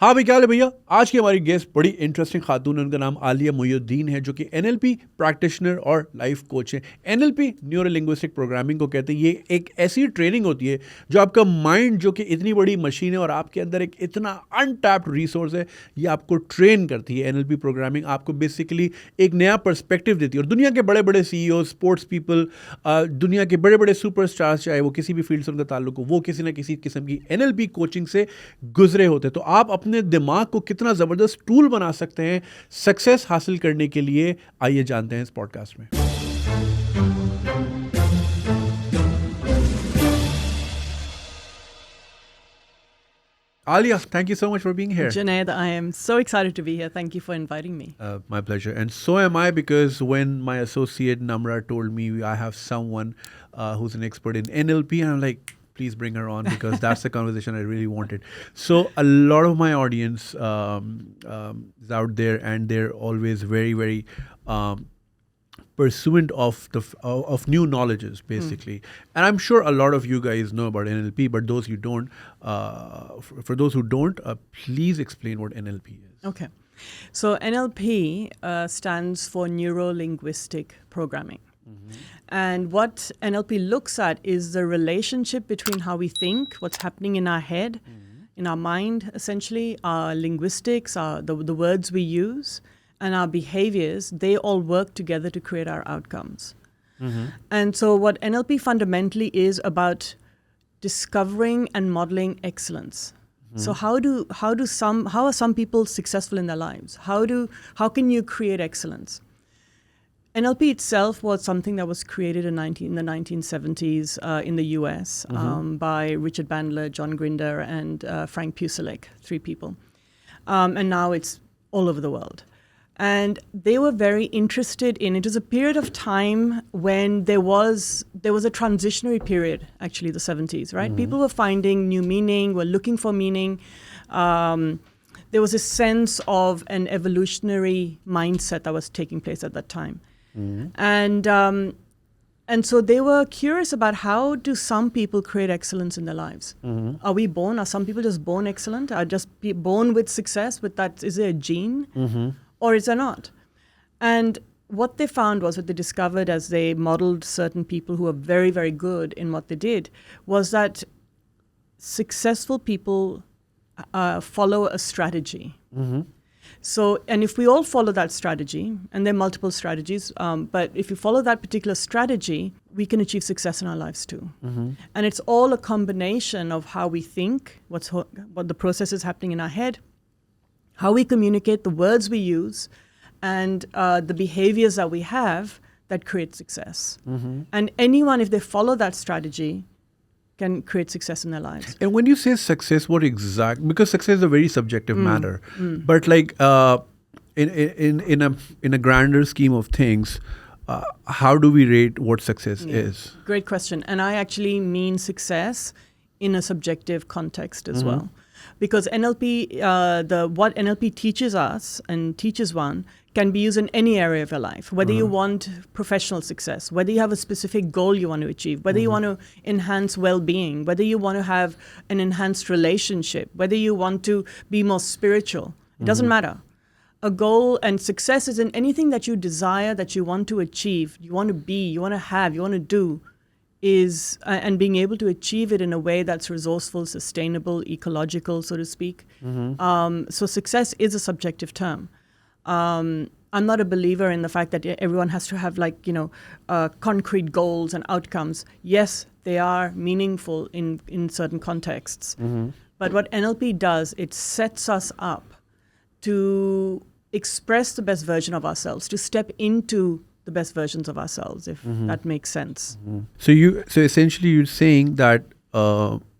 हाँ भाई, क्या हाल है भैया। आज की हमारी गेस्ट बड़ी इंटरेस्टिंग खातून है। उनका नाम आलिया मोहिउद्दीन है, जो कि एनएलपी प्रैक्टिशनर और लाइफ कोच है। एनएलपी न्यूरो लिंग्विस्टिक प्रोग्रामिंग को कहते हैं। ये एक ऐसी ट्रेनिंग होती है जो आपका माइंड, जो कि इतनी बड़ी मशीन है और आपके अंदर एक इतना अनटैप्ड रिसोर्स है, ये आपको ट्रेन करती है। एनएलपी प्रोग्रामिंग आपको बेसिकली एक नया पर्सपेक्टिव देती है। और दुनिया के बड़े बड़े सीईओ, स्पोर्ट्स पीपल, दुनिया के बड़े बड़े सुपरस्टार्स, चाहे वो किसी भी फील्ड से उनका ताल्लुक हो, वो किसी ना किसी किस्म की एनएलपी कोचिंग से गुजरे होते। तो आप अपने दिमाग को कितना ज़बरदस्त टूल बना सकते हैं सक्सेस हासिल करने के लिए, आइए जानते हैं इस पॉडकास्ट में। Aliyah, thank you so much for being here. Junaid, I am so excited to be here. Thank you for inviting me. My pleasure. And so am I, because when my associate Namra told me I have someone who's an expert in NLP, and I'm like, please bring her on, because that's the conversation I really wanted. So a lot of my audience is out there, and they're always very, very pursuant of new knowledges, basically. And I'm sure a lot of you guys know about NLP, but those you don't, for those who don't, please explain what NLP is. Okay. So NLP stands for Neuro-Linguistic Programming. And what NLP looks at is the relationship between how we think, what's happening in our head, in our mind, essentially, our linguistics, the words we use, and our behaviors. They all work together to create our outcomes. And so what NLP fundamentally is about discovering and modeling excellence. So how are some people successful in their lives? How can you create excellence? NLP itself was something that was created in the 1970s in the US by Richard Bandler, John Grinder, and Frank Pucelik, 3 people. And now it's all over the world. And they were very interested in, it was a period of time when there was a transitionary period, actually, the 70s, right? People were finding new meaning, were looking for meaning. There was a sense of an evolutionary mindset that was taking place at that time. And so they were curious about, how do some people create excellence in their lives? Are some people just born excellent? Are just born with success? Is there a gene? Or is there not? And what they found was, what they discovered as they modeled certain people who were very, very good in what they did, was that successful people follow a strategy. So, and if we all follow that strategy, and there are multiple strategies, but if you follow that particular strategy, we can achieve success in our lives too. And it's all a combination of how we think, what the process is happening in our head, how we communicate, the words we use, and the behaviors that we have that create success. And anyone, if they follow that strategy, can create success in their lives. And when you say success, because success is a very subjective matter, but like in a grander scheme of things, how do we rate what success is? Great question. And I actually mean success in a subjective context as well. Because NLP, what NLP teaches us and teaches one, can be used in any area of your life. Whether you want professional success, whether you have a specific goal you want to achieve, whether you want to enhance well-being, whether you want to have an enhanced relationship, whether you want to be more spiritual, it doesn't matter. A goal and success is in anything that you desire, that you want to achieve, you want to be, you want to have, you want to do, and being able to achieve it in a way that's resourceful, sustainable, ecological, so to speak. So success is a subjective term. I'm not a believer in the fact that everyone has to have concrete goals and outcomes. Yes, they are meaningful in certain contexts. But what NLP does, it sets us up to express the best version of ourselves, to step into the best versions of ourselves, if that makes sense. So essentially you're saying that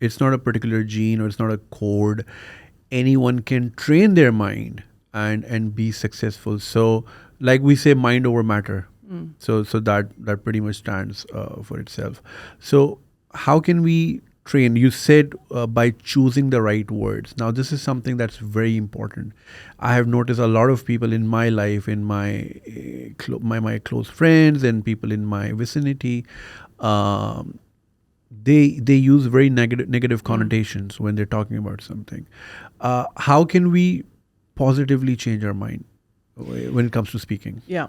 it's not a particular gene, or it's not a code. Anyone can train their mind and be successful. So like we say, mind over matter. So that pretty much stands for itself. So how can we train? You said by choosing the right words. Now this is something that's very important. I have noticed a lot of people in my life, in my close friends and people in my vicinity, they use very negative connotations when they're talking about something. How can we positively change our mind when it comes to speaking? Yeah.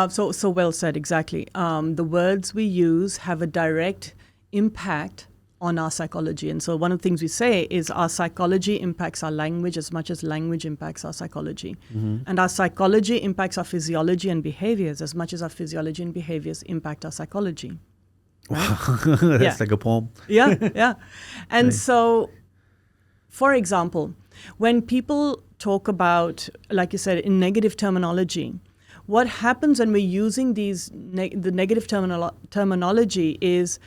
So well said, exactly. The words we use have a direct impact on our psychology. And so one of the things we say is our psychology impacts our language as much as language impacts our psychology. And our psychology impacts our physiology and behaviors as much as our physiology and behaviors impact our psychology. Right? That's like a poem. Yeah. And Right. so, for example, when people talk about, like you said, in negative terminology, what happens when we're using these the negative terminology is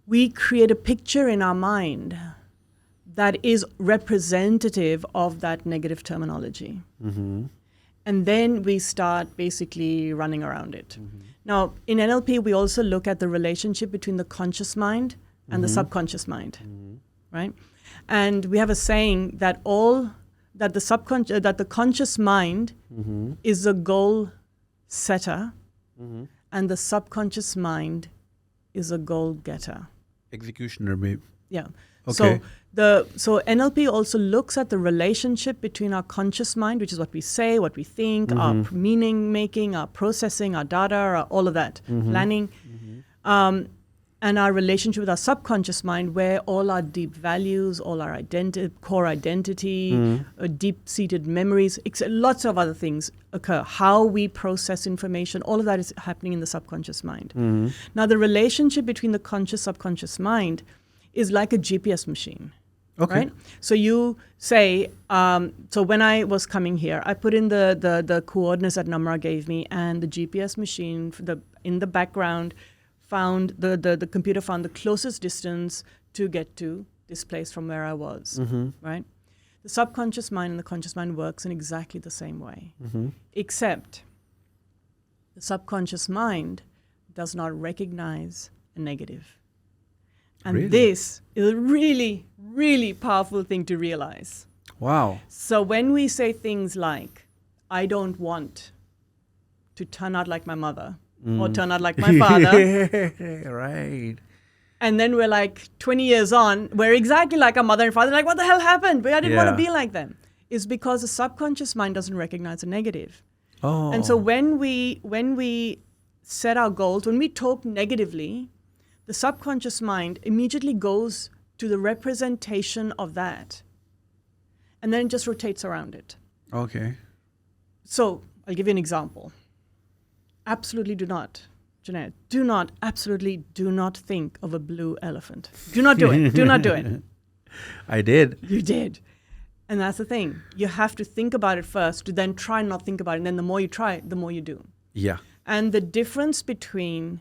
we create a picture in our mind that is representative of that negative terminology. And then we start basically running around it. Now, in NLP, we also look at the relationship between the conscious mind and the subconscious mind, right? And we have a saying that the conscious mind is a goal setter, and the subconscious mind is a goal getter. Executioner, maybe. Yeah. Okay. So NLP also looks at the relationship between our conscious mind, which is what we say, what we think, our meaning making, our processing, our data, all of that, planning, and our relationship with our subconscious mind, where all our deep values, all our core identity, deep-seated memories, lots of other things occur. How we process information, all of that is happening in the subconscious mind. Now, the relationship between the conscious-subconscious mind is like a GPS machine. Okay. Right? So you say, so when I was coming here, I put in the coordinates that Namra gave me, and the GPS machine in the background found, the computer found the closest distance to get to this place from where I was, right? The subconscious mind and the conscious mind works in exactly the same way, except the subconscious mind does not recognize a negative. And Really? this is a really, really powerful thing to realize. Wow. So when we say things like, I don't want to turn out like my mother or turn out like my father, Right. and then we're like 20 years on, we're exactly like our mother and father, like, what the hell happened? I didn't want to be like them. It's because the subconscious mind doesn't recognize a negative. Oh. And so when we set our goals, when we talk negatively, the subconscious mind immediately goes to the representation of that, and then it just rotates around it. Okay. So I'll give you an example. Absolutely do not, Junaid, absolutely do not think of a blue elephant. Do not do it. Do not do it. I did. You did. And that's the thing. You have to think about it first to then try and not think about it. And then the more you try, the more you do. Yeah. And the difference between,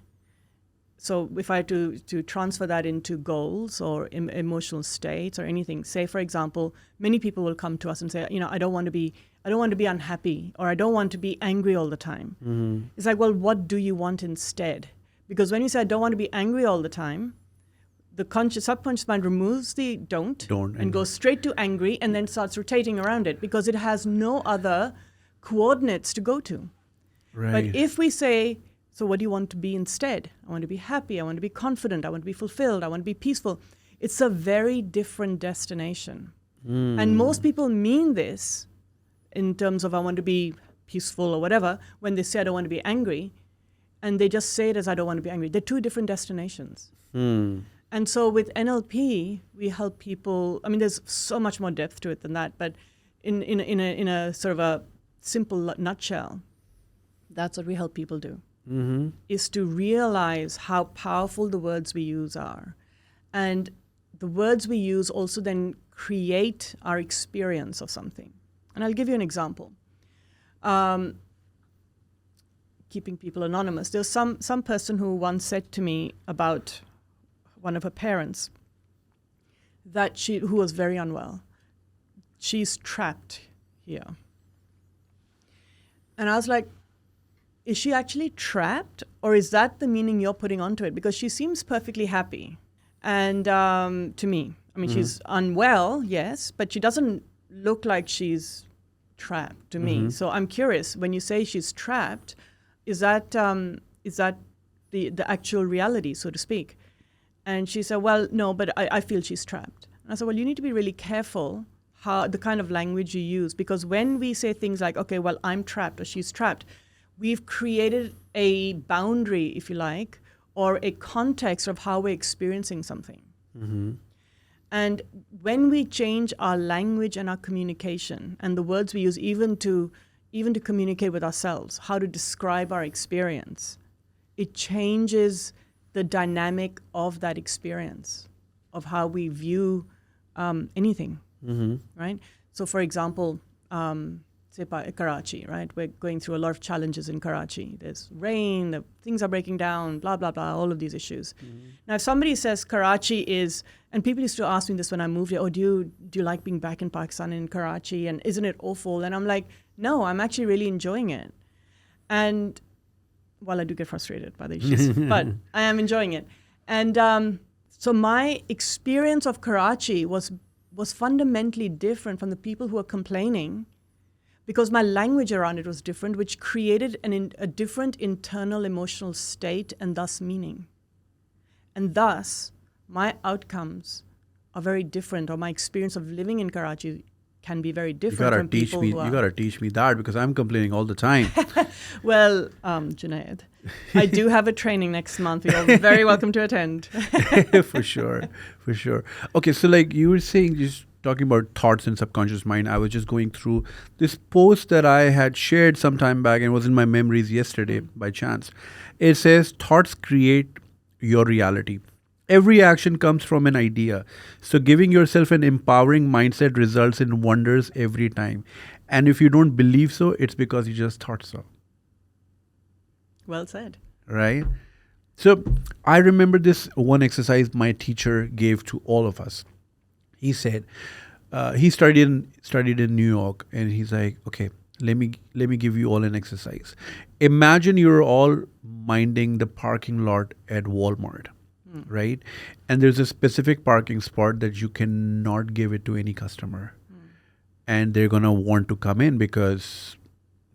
so if I had to transfer that into goals or emotional states or anything, say, for example, many people will come to us and say, I don't want to be unhappy, or I don't want to be angry all the time. It's like, well, what do you want instead? Because when you say, I don't want to be angry all the time, the subconscious mind removes the don't and goes straight to angry and then starts rotating around it because it has no other coordinates to go to. Right. But if we say, so what do you want to be instead? I want to be happy. I want to be confident. I want to be fulfilled. I want to be peaceful. It's a very different destination. And most people mean this in terms of I want to be peaceful or whatever when they say I don't want to be angry. And they just say it as I don't want to be angry. They're two different destinations. And so with NLP, we help people. I mean, there's so much more depth to it than that. But in a sort of a simple nutshell, that's what we help people do. Is to realize how powerful the words we use are. And the words we use also then create our experience of something. And I'll give you an example. Keeping people anonymous. There was some person who once said to me about one of her parents who was very unwell. She's trapped here. And I was like, is she actually trapped, or is that the meaning you're putting onto it? Because she seems perfectly happy. And to me, I mean, she's unwell, yes, but she doesn't look like she's trapped to me. So I'm curious, when you say she's trapped, is that the actual reality, so to speak? And she said, well, no, but I feel she's trapped. And I said, well, you need to be really careful how the kind of language you use, because when we say things like, okay, well, I'm trapped or she's trapped, we've created a boundary, if you like, or a context of how we're experiencing something. Mm-hmm. And when we change our language and our communication and the words we use, even to communicate with ourselves, how to describe our experience, it changes the dynamic of that experience, of how we view anything, right? So, for example, say Karachi, right? We're going through a lot of challenges in Karachi. There's rain, things are breaking down, blah, blah, blah, all of these issues. Now, if somebody says Karachi is, and people used to ask me this when I moved here, oh, do you like being back in Pakistan, in Karachi, and isn't it awful? And I'm like, no, I'm actually really enjoying it. And well, I do get frustrated by the issues, but I am enjoying it. And so my experience of Karachi was fundamentally different from the people who are complaining, because my language around it was different, which created a different internal emotional state and thus meaning. And thus, my outcomes are very different, or my experience of living in Karachi can be very different from people who are... You got to teach me that, because I'm complaining all the time. Well, Junaid, I do have a training next month. You're very welcome to attend. For sure. Okay, so like you were saying, just talking about thoughts and subconscious mind, I was just going through this post that I had shared some time back and was in my memories yesterday by chance. It says, thoughts create your reality. Every action comes from an idea. So giving yourself an empowering mindset results in wonders every time. And if you don't believe so, it's because you just thought so. Well said. Right? So I remember this one exercise my teacher gave to all of us. He said, he studied in New York, and he's like, okay, let me give you all an exercise. Imagine you're all minding the parking lot at Walmart. Right? And there's a specific parking spot that you cannot give it to any customer. And they're going to want to come in because,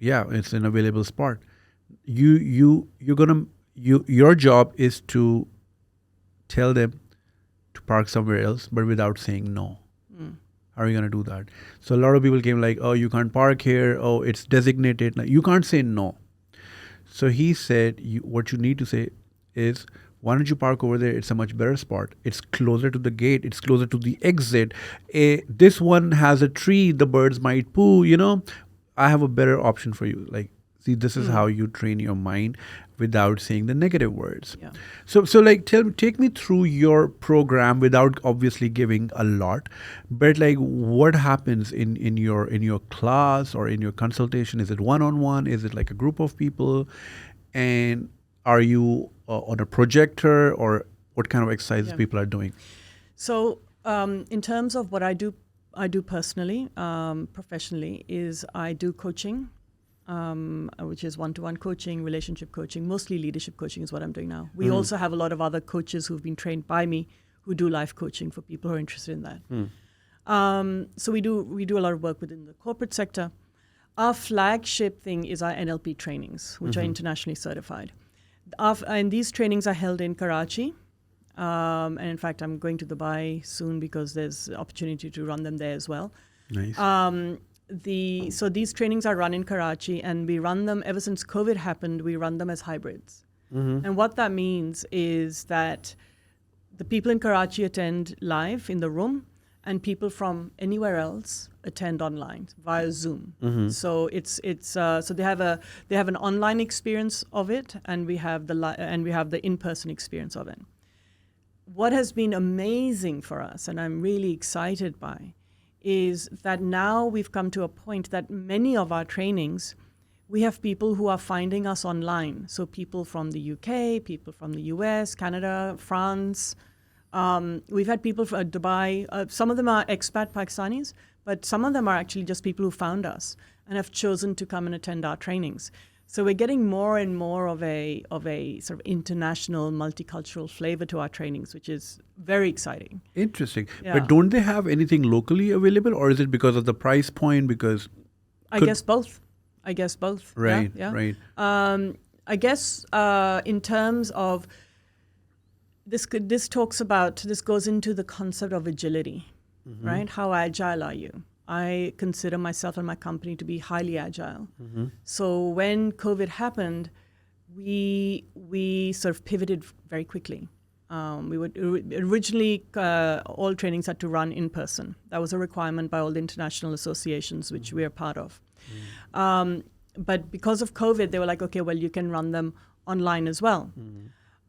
yeah, it's an available spot. Your job is to tell them to park somewhere else, but without saying no. How are you going to do that? So a lot of people came like, oh, you can't park here. Oh, it's designated. Like, you can't say no. So he said, what you need to say is, why don't you park over there? It's a much better spot. It's closer to the gate. It's closer to the exit. This one has a tree. The birds might poo. I have a better option for you. Like, see, this is how you train your mind without saying the negative words. Yeah. So like, take me through your program without obviously giving a lot, but like, what happens in your class or in your consultation? Is it one-on-one? Is it like a group of people? And are you on a projector, or what kind of exercises people are doing? So in terms of what I do personally, professionally, is I do coaching, which is one-to-one coaching, relationship coaching, mostly leadership coaching is what I'm doing now. We also have a lot of other coaches who've been trained by me who do life coaching for people who are interested in that. So we do a lot of work within the corporate sector. Our flagship thing is our NLP trainings, which are internationally certified. And these trainings are held in Karachi. And in fact, I'm going to Dubai soon because there's opportunity to run them there as well. Nice. So these trainings are run in Karachi, and we run them ever since COVID happened. We run them as hybrids. And what that means is that the people in Karachi attend live in the room, and people from anywhere else attend online via Zoom. So so they have an online experience of it, and we have the in-person experience of it. What has been amazing for us, and I'm really excited by, is that now we've come to a point that many of our trainings, we have people who are finding us online. So people from the UK, people from the US, Canada, France. We've had people from Dubai. Some of them are expat Pakistanis, but some of them are actually just people who found us and have chosen to come and attend our trainings. So we're getting more and more of a sort of international, multicultural flavor to our trainings, which is very exciting. Interesting. Yeah. But don't they have anything locally available, or is it because of the price point? Because I guess both. Right. Yeah. Right. I guess in terms of this goes into the concept of agility, right? How agile are you? I consider myself and my company to be highly agile. So when COVID happened, we sort of pivoted very quickly. We would originally all trainings had to run in person. That was a requirement by all the international associations, which we are part of. But because of COVID, they were like, okay, well, you can run them online as well.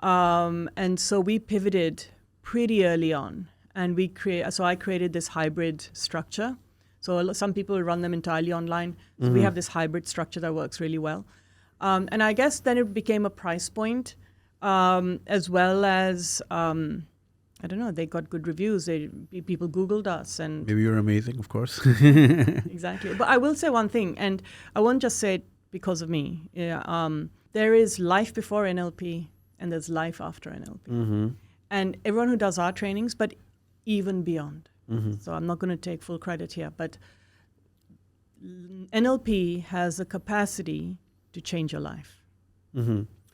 And so we pivoted pretty early on, and so I created this hybrid structure. So some people run them entirely online. So we have this hybrid structure that works really well. And I guess then it became a price point, as well as, I don't know, they got good reviews. People Googled us. And maybe you're amazing, of course. Exactly. But I will say one thing, and I won't just say it because of me. There is life before NLP, and there's life after NLP. And everyone who does our trainings, but even beyond. So I'm not going to take full credit here, but NLP has the capacity to change your life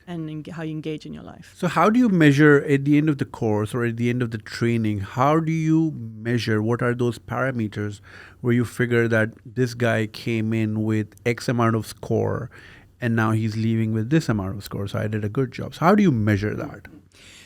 and how you engage in your life. So how do you measure at the end of the course or at the end of the training, how do you measure, what are those parameters where you figure that this guy came in with X amount of score and now he's leaving with this amount of score, so I did a good job. So how do you measure that?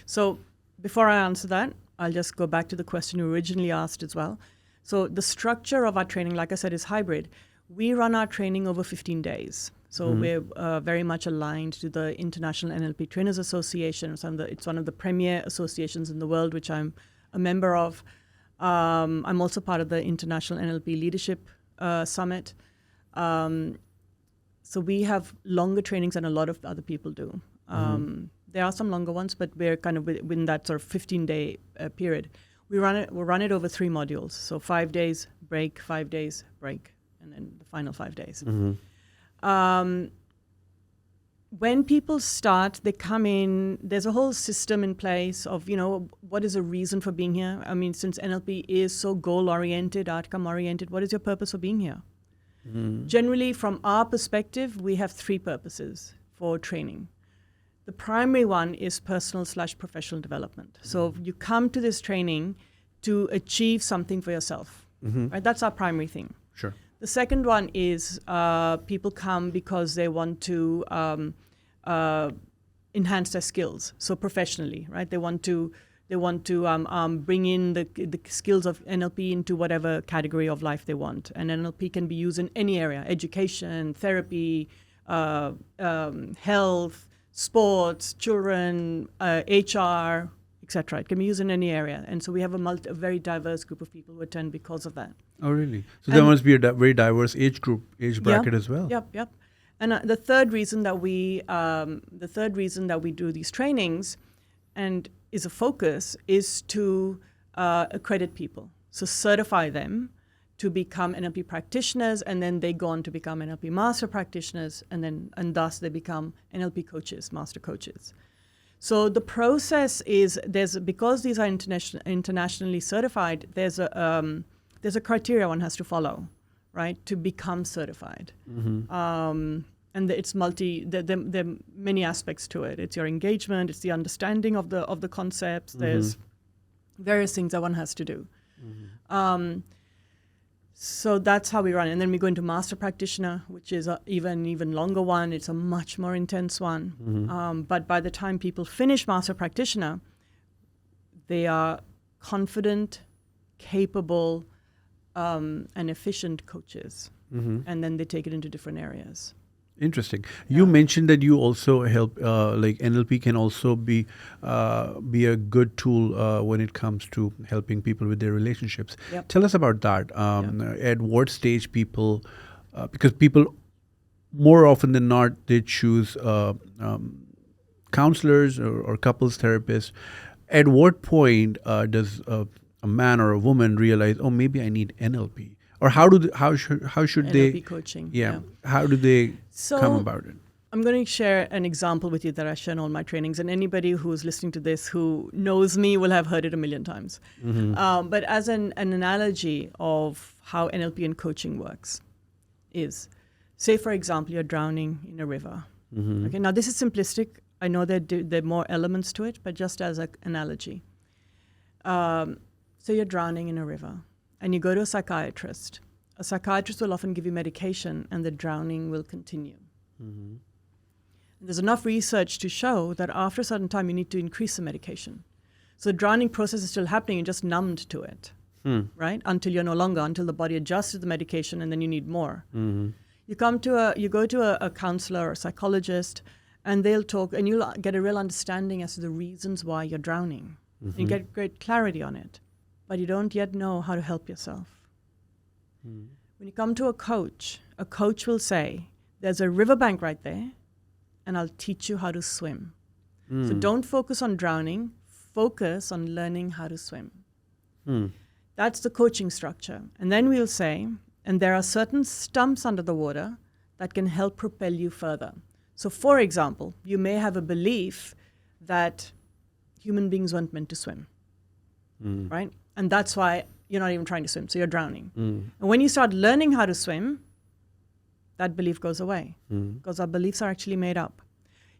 So before I answer that, I'll just go back to the question you originally asked as well. So the structure of our training, like I said, is hybrid. We run our training over 15 days. So we're very much aligned to the International NLP Trainers Association. It's one of the premier associations in the world, which I'm a member of. I'm also part of the International NLP Leadership Summit. So we have longer trainings than a lot of other people do. There are some longer ones, but we're kind of within that sort of 15-day period. We'll run it over 3 modules. So 5 days, break, 5 days, break, and then the final 5 days. When people start, they come in, there's a whole system in place of, what is a reason for being here? I mean, since NLP is so goal-oriented, outcome-oriented, what is your purpose for being here? Generally, from our perspective, we have 3 purposes for training. The primary one is personal/professional development. So you come to this training to achieve something for yourself, right? That's our primary thing. Sure. The second one is people come because they want to enhance their skills. So professionally, right? They want to bring in the skills of NLP into whatever category of life they want. And NLP can be used in any area: education, therapy, health, sports, children, HR, etc. It can be used in any area. And so we have a very diverse group of people who attend because of that. Oh, really? So there must be a very diverse age bracket as well. Yep. And the third reason that we do these trainings and is a focus is to accredit people. So certify them to become NLP practitioners, and then they go on to become NLP master practitioners, and thus they become NLP coaches, master coaches. So the process is because these are internationally certified. There's a criteria one has to follow, right, to become certified. And it's there are many aspects to it. It's your engagement, it's the understanding of the concepts. There's various things that one has to do. So that's how we run it. And then we go into Master Practitioner, which is an even longer one. It's a much more intense one. But by the time people finish Master Practitioner, they are confident, capable, and efficient coaches. And then they take it into different areas. Interesting. You mentioned that you also help, like NLP can also be a good tool when it comes to helping people with their relationships. Yep. Tell us about that. At what stage people, because people more often than not, they choose counselors or couples therapists. At what point does a man or a woman realize, oh, maybe I need NLP? Or how should NLP they coaching? Yeah. How do they come about it? I'm going to share an example with you that I share in all my trainings, and anybody who's listening to this who knows me will have heard it a million times. But as an analogy of how NLP and coaching works is, say for example, you're drowning in a river. Okay, now this is simplistic. I know there are more elements to it, but just as an analogy. So you're drowning in a river, and you go to a psychiatrist. A psychiatrist will often give you medication, and the drowning will continue. Mm-hmm. There's enough research to show that after a certain time, you need to increase the medication. So the drowning process is still happening, you're just numbed to it, right? Until the body adjusts to the medication, and then you need more. Mm-hmm. You go to a counselor or a psychologist, and they'll talk, and you'll get a real understanding as to the reasons why you're drowning. Mm-hmm. You get great clarity on it, but you don't yet know how to help yourself. Mm-hmm. When you come to a coach will say, there's a riverbank right there, and I'll teach you how to swim. So don't focus on drowning, focus on learning how to swim. That's the coaching structure. And then we'll say, and there are certain stumps under the water that can help propel you further. So for example, you may have a belief that human beings weren't meant to swim, right? And that's why you're not even trying to swim, so you're drowning. And when you start learning how to swim, that belief goes away because our beliefs are actually made up.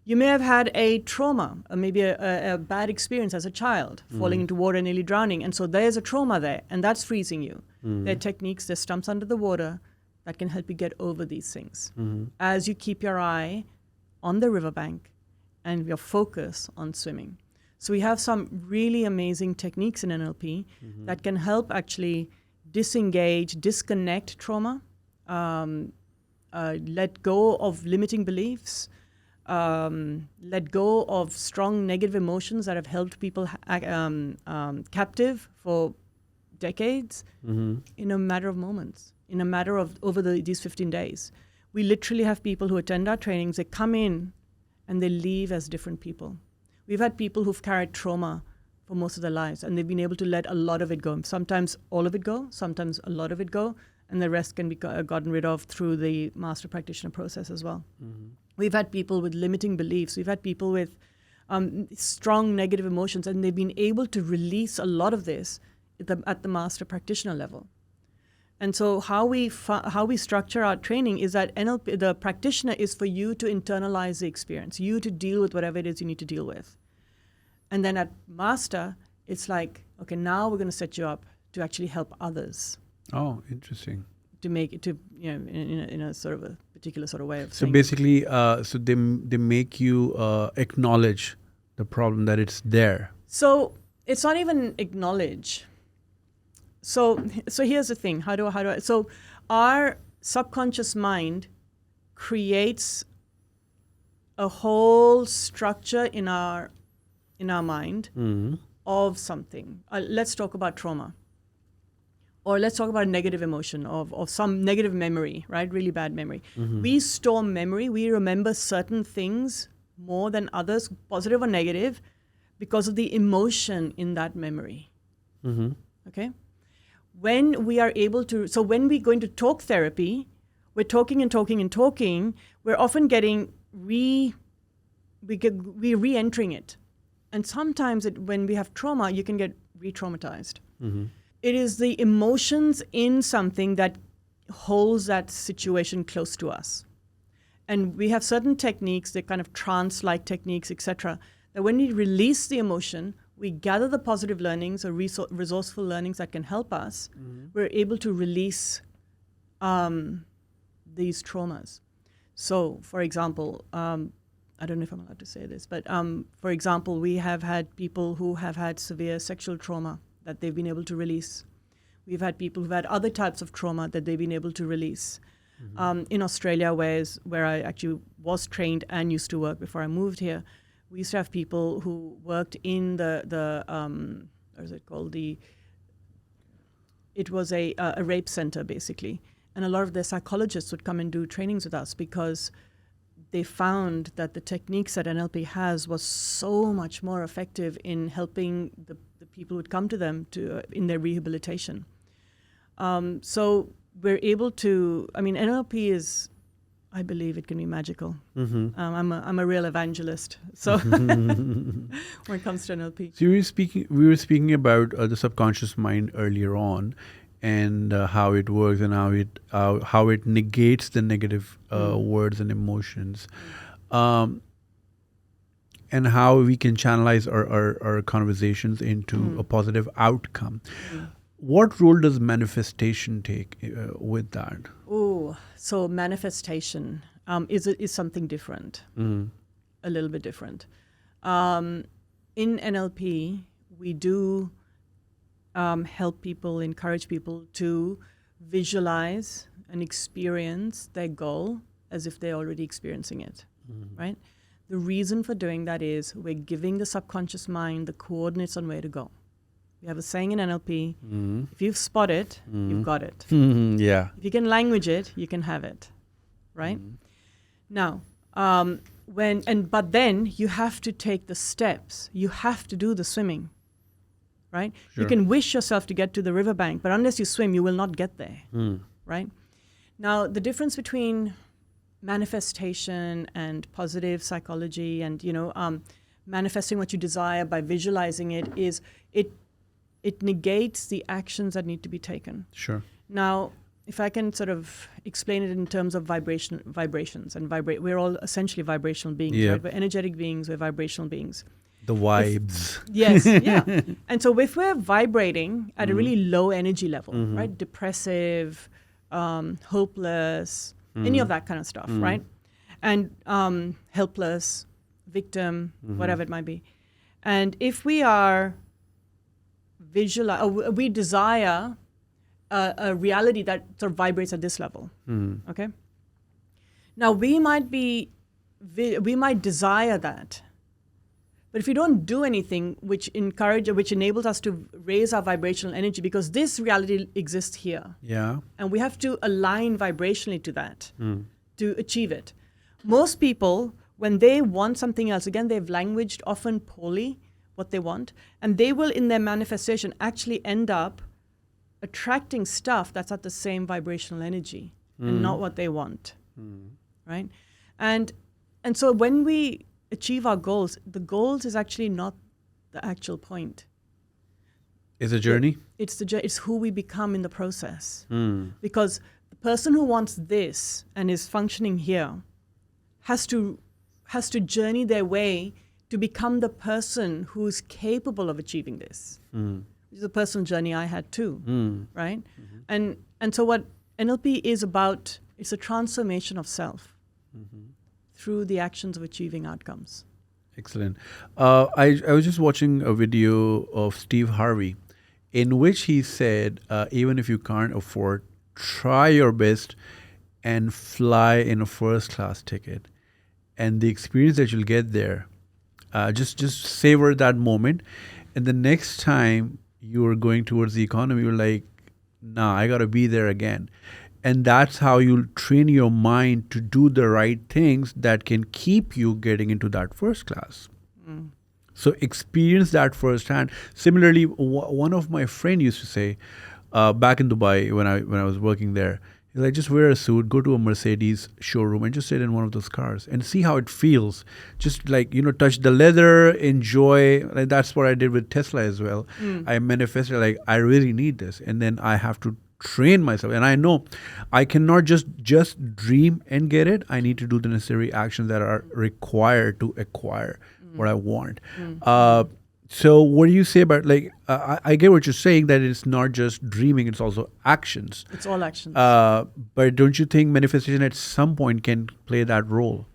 You may have had a trauma, maybe a bad experience as a child, falling into water and nearly drowning. And so there's a trauma there, and that's freezing you. There are techniques, there's stumps under the water that can help you get over these things. As you keep your eye on the riverbank and your focus on swimming. So we have some really amazing techniques in NLP that can help actually disconnect trauma, let go of limiting beliefs, let go of strong negative emotions that have held people captive for decades in a matter of moments, in a matter of over these 15 days. We literally have people who attend our trainings, they come in and they leave as different people. We've had people who've carried trauma for most of their lives, and they've been able to let a lot of it go. Sometimes all of it go, sometimes a lot of it go, and the rest can be gotten rid of through the master practitioner process as well. We've had people with limiting beliefs. We've had people with strong negative emotions, and they've been able to release a lot of this at the master practitioner level. And so how we structure our training is that NLP, the practitioner is for you to internalize the experience, you to deal with whatever it is you need to deal with. And then at master, it's like, okay, now we're going to set you up to actually help others. Oh, interesting. To make it in a sort of a particular sort of way of So saying basically, so they make you acknowledge the problem that it's there. So it's not even acknowledge. So here's the thing. How do I? So our subconscious mind creates a whole structure in our mind of something. Let's talk about trauma. Or let's talk about a negative emotion of some negative memory, right? Really bad memory. We store memory. We remember certain things more than others, positive or negative, because of the emotion in that memory. Okay? When we are able to, so when we go into talk therapy, we're talking and talking and talking, we're often getting we're re-entering it. And sometimes when we have trauma, you can get re-traumatized. It is the emotions in something that holds that situation close to us. And we have certain techniques, they're kind of trance-like techniques, etc., that when we release the emotion, we gather the positive learnings or resourceful learnings that can help us, we're able to release these traumas. So, for example, I don't know if I'm allowed to say this, but for example, we have had people who have had severe sexual trauma that they've been able to release. We've had people who've had other types of trauma that they've been able to release. In Australia, where I actually was trained and used to work before I moved here, we used to have people who worked in the what is it called? It was a rape center, basically. And a lot of their psychologists would come and do trainings with us because they found that the techniques that NLP has was so much more effective in helping the people who would come to them in their rehabilitation. So we're able to, NLP is, I believe it can be magical. I'm a real evangelist. So when it comes to NLP. So we were speaking about the subconscious mind earlier on, and how it works and how it negates the negative words and emotions. and how we can channelize our conversations into a positive outcome. What role does manifestation take with that? Oh, so manifestation is something different, a little bit different. In NLP, we do help people, encourage people to visualize and experience their goal as if they're already experiencing it, right? The reason for doing that is we're giving the subconscious mind the coordinates on where to go. We have a saying in NLP, if you spot it, you've got it. Yeah. If you can language it, you can have it, right? Now, but then you have to take the steps. You have to do the swimming, right? Sure. You can wish yourself to get to the riverbank, but unless you swim, you will not get there, right? Now, the difference between manifestation and positive psychology and, manifesting what you desire by visualizing it is it negates the actions that need to be taken. Sure. Now, if I can sort of explain it in terms of vibrations and we're all essentially vibrational beings, right? We're energetic beings, we're vibrational beings. The vibes. Yes, yeah. And so if we're vibrating at a really low energy level, right? Depressive, hopeless, any of that kind of stuff, right? And helpless, victim, whatever it might be. And if we are we desire a reality that sort of vibrates at this level, okay? Now, we might desire that, but if we don't do anything which enables us to raise our vibrational energy, because this reality exists here, and we have to align vibrationally to that to achieve it. Most people, when they want something else, again, they've languaged often poorly what they want, and they will, in their manifestation, actually end up attracting stuff that's at the same vibrational energy and not what they want, right? And so when we achieve our goals, the goals is actually not the actual point. It's a journey? It's who we become in the process. Because the person who wants this and is functioning here has to journey their way to become the person who's capable of achieving this. Which is a personal journey I had too, right? And so what NLP is about, it's a transformation of self through the actions of achieving outcomes. Excellent. I was just watching a video of Steve Harvey in which he said, even if you can't afford, try your best and fly in a first class ticket. And the experience that you'll get there, just savor that moment. And the next time you are going towards the economy, you're like, nah, I got to be there again. And that's how you'll train your mind to do the right things that can keep you getting into that first class. So experience that firsthand. Similarly, one of my friends used to say, back in Dubai when I was working there, he's like, just wear a suit, go to a Mercedes showroom and just sit in one of those cars and see how it feels. Just like, touch the leather, enjoy. Like that's what I did with Tesla as well. I manifested like, I really need this. And then I have to train myself. And I know I cannot just dream and get it. I need to do the necessary actions that are required to acquire what I want. So what do you say about, like, I get what you're saying, that it's not just dreaming, it's also actions. It's all actions. But don't you think manifestation at some point can play that role?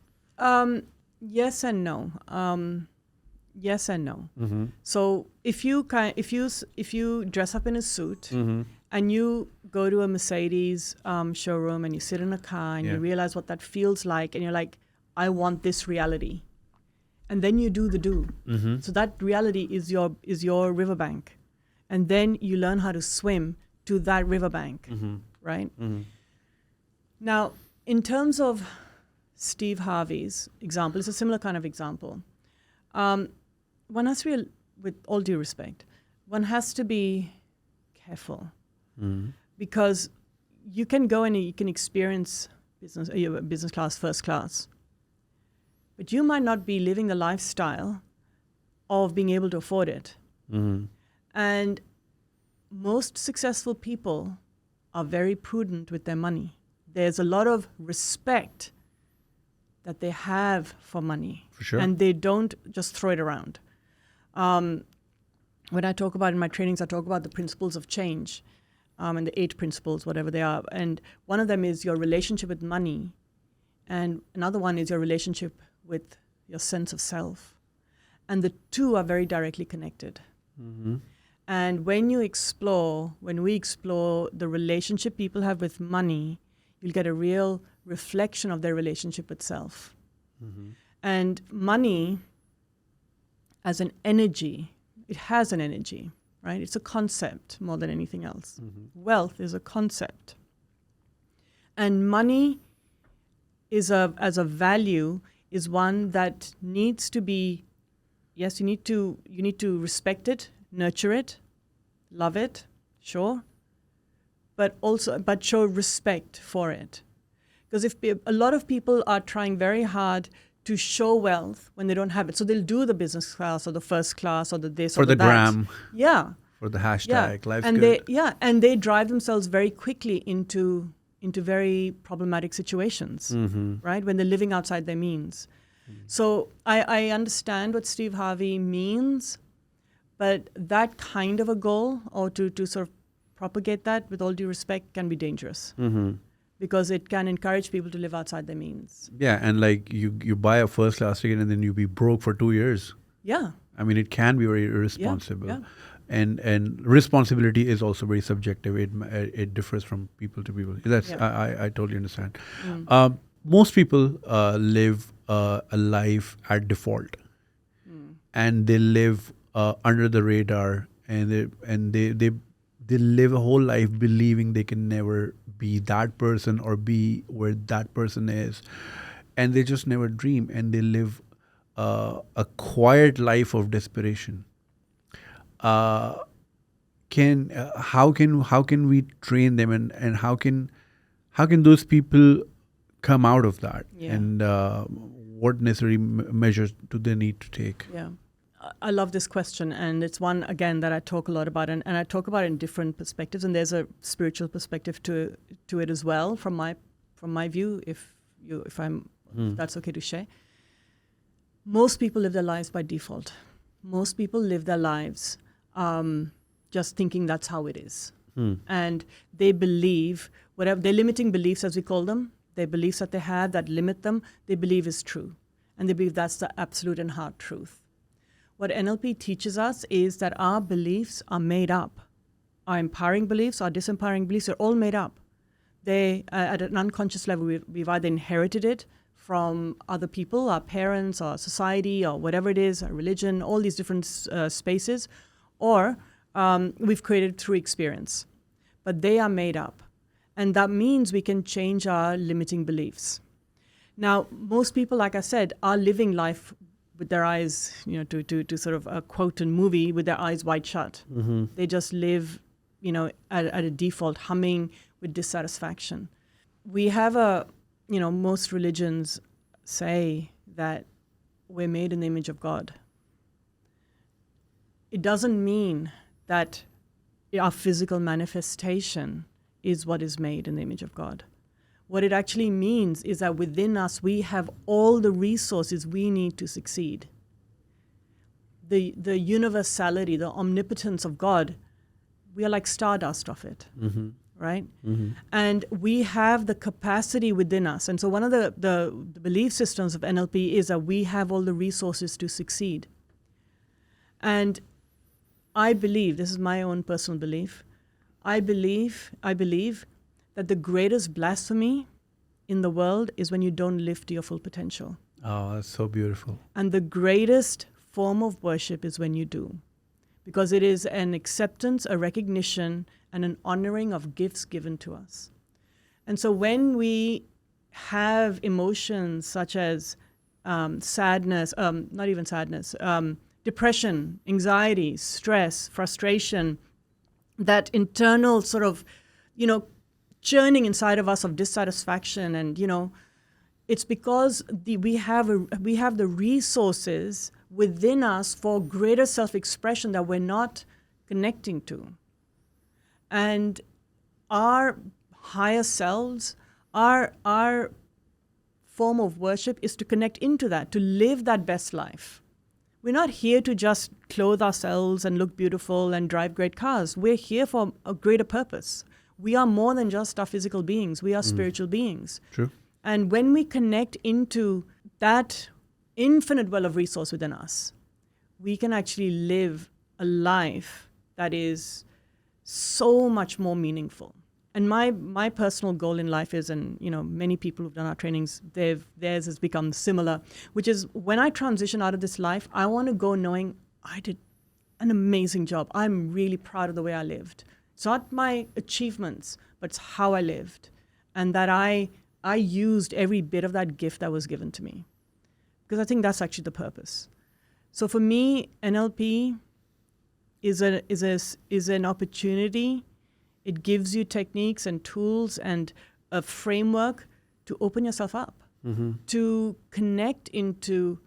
Yes and no. Yes and no. So if you dress up in a suit and you go to a Mercedes showroom and you sit in a car and you realize what that feels like, and you're like, I want this reality. And then you do the do. So that reality is your riverbank. And then you learn how to swim to that riverbank, right? Now, in terms of Steve Harvey's example, it's a similar kind of example. One has to be, with all due respect, one has to be careful. Because you can go and you can experience business class, first class, but you might not be living the lifestyle of being able to afford it. And most successful people are very prudent with their money. There's a lot of respect that they have for money. For sure. And they don't just throw it around. When I talk about in my trainings, I talk about the principles of change and the 8 principles, whatever they are. And one of them is your relationship with money. And another one is your relationship with your sense of self. And the two are very directly connected. Mm-hmm. And when we explore the relationship people have with money, you'll get a real reflection of their relationship with self. Mm-hmm. And money as an energy, it has an energy, right? It's a concept more than anything else. Mm-hmm. Wealth is a concept. And money as a value is one that needs to be, yes, you need to respect it, nurture it, love it, sure, but show respect for it. Because if a lot of people are trying very hard to show wealth when they don't have it, so they'll do the business class or the first class or the this for or the that. gram, yeah, for the hashtag, life's and good. they drive themselves very quickly into very problematic situations, Mm-hmm. right? When they're living outside their means. So I understand what Steve Harvey means, but that kind of a goal, or to sort of propagate that, with all due respect, can be dangerous. Mm-hmm. Because it can encourage people to live outside their means. Yeah, and like you buy a first class ticket and then you be broke for 2 years. Yeah. I mean, it can be very irresponsible. Yeah. And responsibility is also very subjective. It differs from people to people. That's I totally understand. Most people live a life at default, and they live under the radar, and they live a whole life believing they can never be that person or be where that person is, and they just never dream, and they live a quiet life of desperation. How can we train them, and how can those people come out of that, and what necessary measures do they need to take? Yeah. I love this question, and it's one, again, that I talk a lot about, and I talk about it in different perspectives, and there's a spiritual perspective to it as well, from my view, if that's okay to share. Most people live their lives by default. Most people live their lives just thinking that's how it is. And they believe, whatever their limiting beliefs, as we call them, their beliefs that they have that limit them, they believe is true. And they believe that's the absolute and hard truth. What NLP teaches us is that our beliefs are made up. Our empowering beliefs, our disempowering beliefs are all made up. They, at an unconscious level, we've either inherited it from other people, our parents, our society, or whatever it is, our religion, all these different spaces, or we've created through experience. But they are made up. And that means we can change our limiting beliefs. Now, most people, like I said, are living life with their eyes, to sort of quote a movie, with their eyes wide shut. Mm-hmm. They just live, at a default, humming with dissatisfaction. We have most religions say that we're made in the image of God. It doesn't mean that our physical manifestation is what is made in the image of God. What it actually means is that within us, we have all the resources we need to succeed. The universality, the omnipotence of God, we are like stardust of it, right? Mm-hmm. And we have the capacity within us. And so one of the belief systems of NLP is that we have all the resources to succeed. And I believe, this is my own personal belief, I believe that the greatest blasphemy in the world is when you don't live to your full potential. Oh, that's so beautiful. And the greatest form of worship is when you do. Because it is an acceptance, a recognition, and an honoring of gifts given to us. And so when we have emotions such as sadness, not even sadness, depression, anxiety, stress, frustration, that internal sort of, churning inside of us of dissatisfaction, and it's because we have the resources within us for greater self-expression that we're not connecting to, and our higher selves, our form of worship is to connect into that, to live that best life. We're not here to just clothe ourselves and look beautiful and drive great cars. We're here for a greater purpose. We are more than just our physical beings. We are spiritual beings. True. And when we connect into that infinite well of resource within us, we can actually live a life that is so much more meaningful. And my personal goal in life is, and many people who've done our trainings, theirs has become similar, which is when I transition out of this life, I want to go knowing I did an amazing job. I'm really proud of the way I lived. It's not my achievements, but it's how I lived. And that I used every bit of that gift that was given to me. Because I think that's actually the purpose. So for me, NLP is an opportunity. It gives you techniques and tools and a framework to open yourself up, to connect into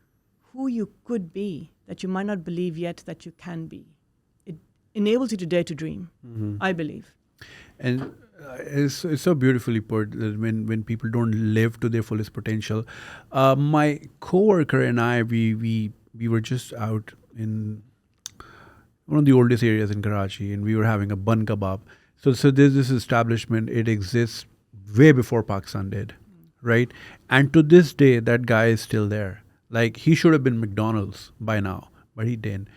who you could be that you might not believe yet that you can be. It enables you to dare to dream, I believe. And it's so beautifully put that when people don't live to their fullest potential. My coworker and I, we were just out in one of the oldest areas in Karachi, and we were having a bun kebab. So there's this establishment. It exists way before Pakistan did, right? And to this day, that guy is still there. Like, he should have been McDonald's by now, but he didn't.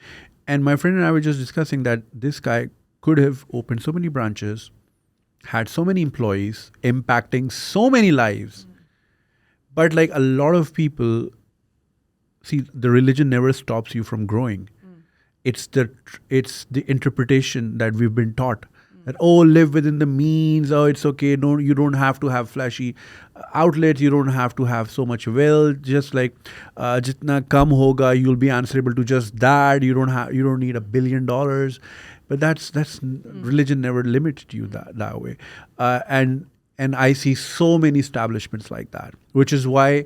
And my friend and I were just discussing that this guy could have opened so many branches, had so many employees, impacting so many lives. But like a lot of people, see, the religion never stops you from growing. It's the interpretation that we've been taught. That, live within the means, it's okay, no, you don't have to have flashy outlets, you don't have to have so much wealth, just like jitna kam hoga, you'll be answerable to just that, you don't need $1 billion. But that's religion never limited you that way. And I see so many establishments like that, which is why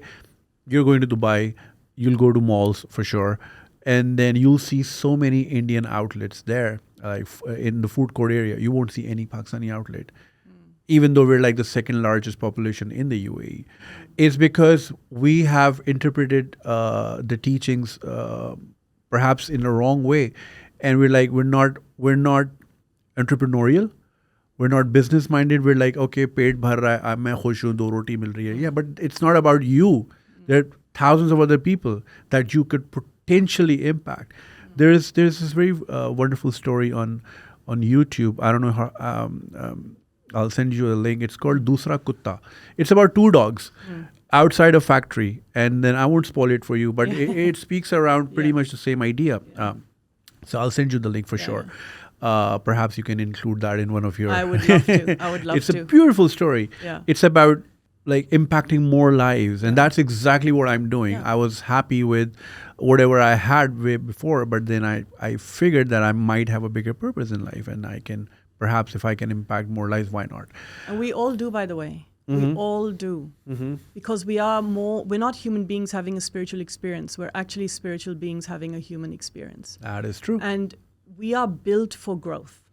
you're going to Dubai, you'll go to malls for sure, and then you'll see so many Indian outlets there. In the food court area, you won't see any Pakistani outlet, even though we're like the second largest population in the UAE. It's because we have interpreted the teachings perhaps in the wrong way, and we're not entrepreneurial, we're not business minded. We're like, okay, पेट भर रहा है, मैं खुश हूँ, 2 रोटी मिल रही है. Yeah, but it's not about you. There are thousands of other people that you could potentially impact. There's this very wonderful story on YouTube. I don't know how. I'll send you a link. It's called Dusra Kutta. It's about 2 dogs outside a factory, and then I won't spoil it for you, but it speaks around pretty much the same idea. So I'll send you the link for sure. Perhaps you can include that in one of your. I would love to. It's a beautiful story. Yeah. It's about like impacting more lives, and that's exactly what I'm doing. Yeah. I was happy with whatever I had way before, but then I figured that I might have a bigger purpose in life, and I can perhaps, if I can impact more lives, why not? And we all do, by the way. We all do. Because we're not human beings having a spiritual experience. We're actually spiritual beings having a human experience. That is true. And we are built for growth,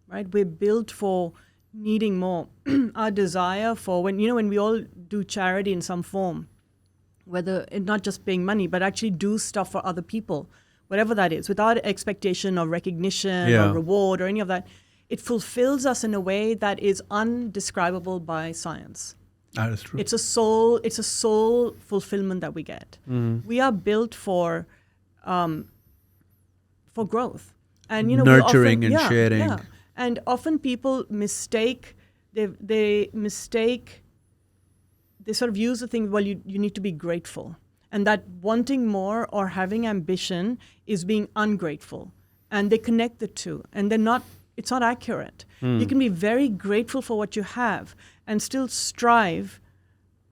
right? We're built for needing more. Our desire for, when we all do charity in some form, whether not just paying money, but actually do stuff for other people, whatever that is, without expectation of recognition or reward or any of that, it fulfills us in a way that is undescribable by science. That is true. It's a soul fulfillment that we get. We are built for growth. And nurturing and sharing. Yeah. And often people mistake, they sort of use the thing, well, you need to be grateful. And that wanting more or having ambition is being ungrateful. And they connect the two. And it's not accurate. You can be very grateful for what you have and still strive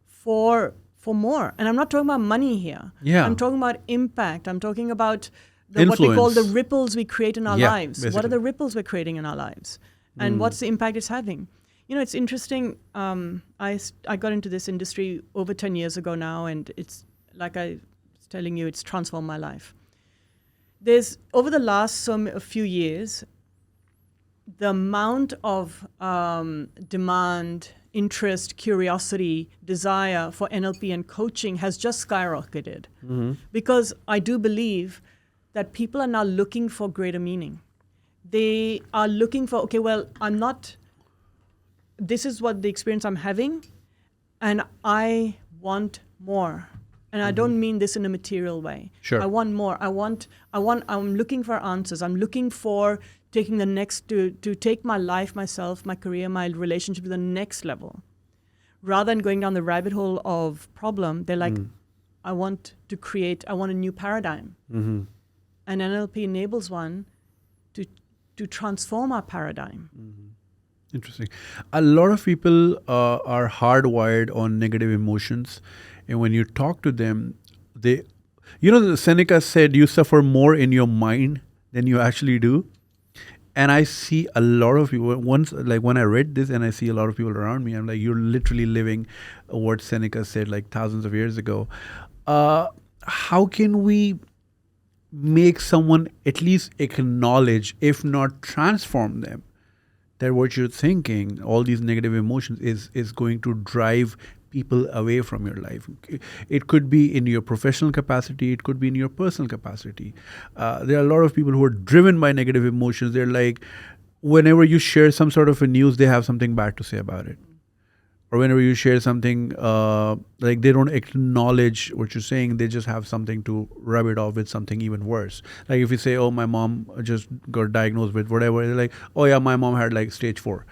for more. And I'm not talking about money here. Yeah. I'm talking about impact. I'm talking about what we call the ripples we create in our lives. Basically. What are the ripples we're creating in our lives? And what's the impact it's having? It's interesting. I got into this industry over 10 years ago now, and it's, like I was telling you, it's transformed my life. There's, over the last a few years, the amount of demand, interest, curiosity, desire for NLP and coaching has just skyrocketed. Because I do believe that people are now looking for greater meaning. They are looking for, okay, well, this is what the experience I'm having, and I want more. And I don't mean this in a material way. Sure. I want more. I'm looking for answers. I'm looking for taking the next, to take my life, myself, my career, my relationship to the next level. Rather than going down the rabbit hole of problem, they're like, I want a new paradigm. And NLP enables one to transform our paradigm. Interesting. A lot of people are hardwired on negative emotions. And when you talk to them, Seneca said, you suffer more in your mind than you actually do. And I see a lot of people, when I read this and I see a lot of people around me, I'm like, you're literally living what Seneca said like thousands of years ago. How can we make someone at least acknowledge, if not transform them, that what you're thinking, all these negative emotions is going to drive people away from your life? It could be in your professional capacity, it could be in your personal capacity. There are a lot of people who are driven by negative emotions. They're like, whenever you share some sort of a news, they have something bad to say about it. Or whenever you share something, like they don't acknowledge what you're saying, they just have something to rub it off with something even worse. Like if you say, oh, my mom just got diagnosed with whatever, they're like, oh yeah, my mom had like stage 4.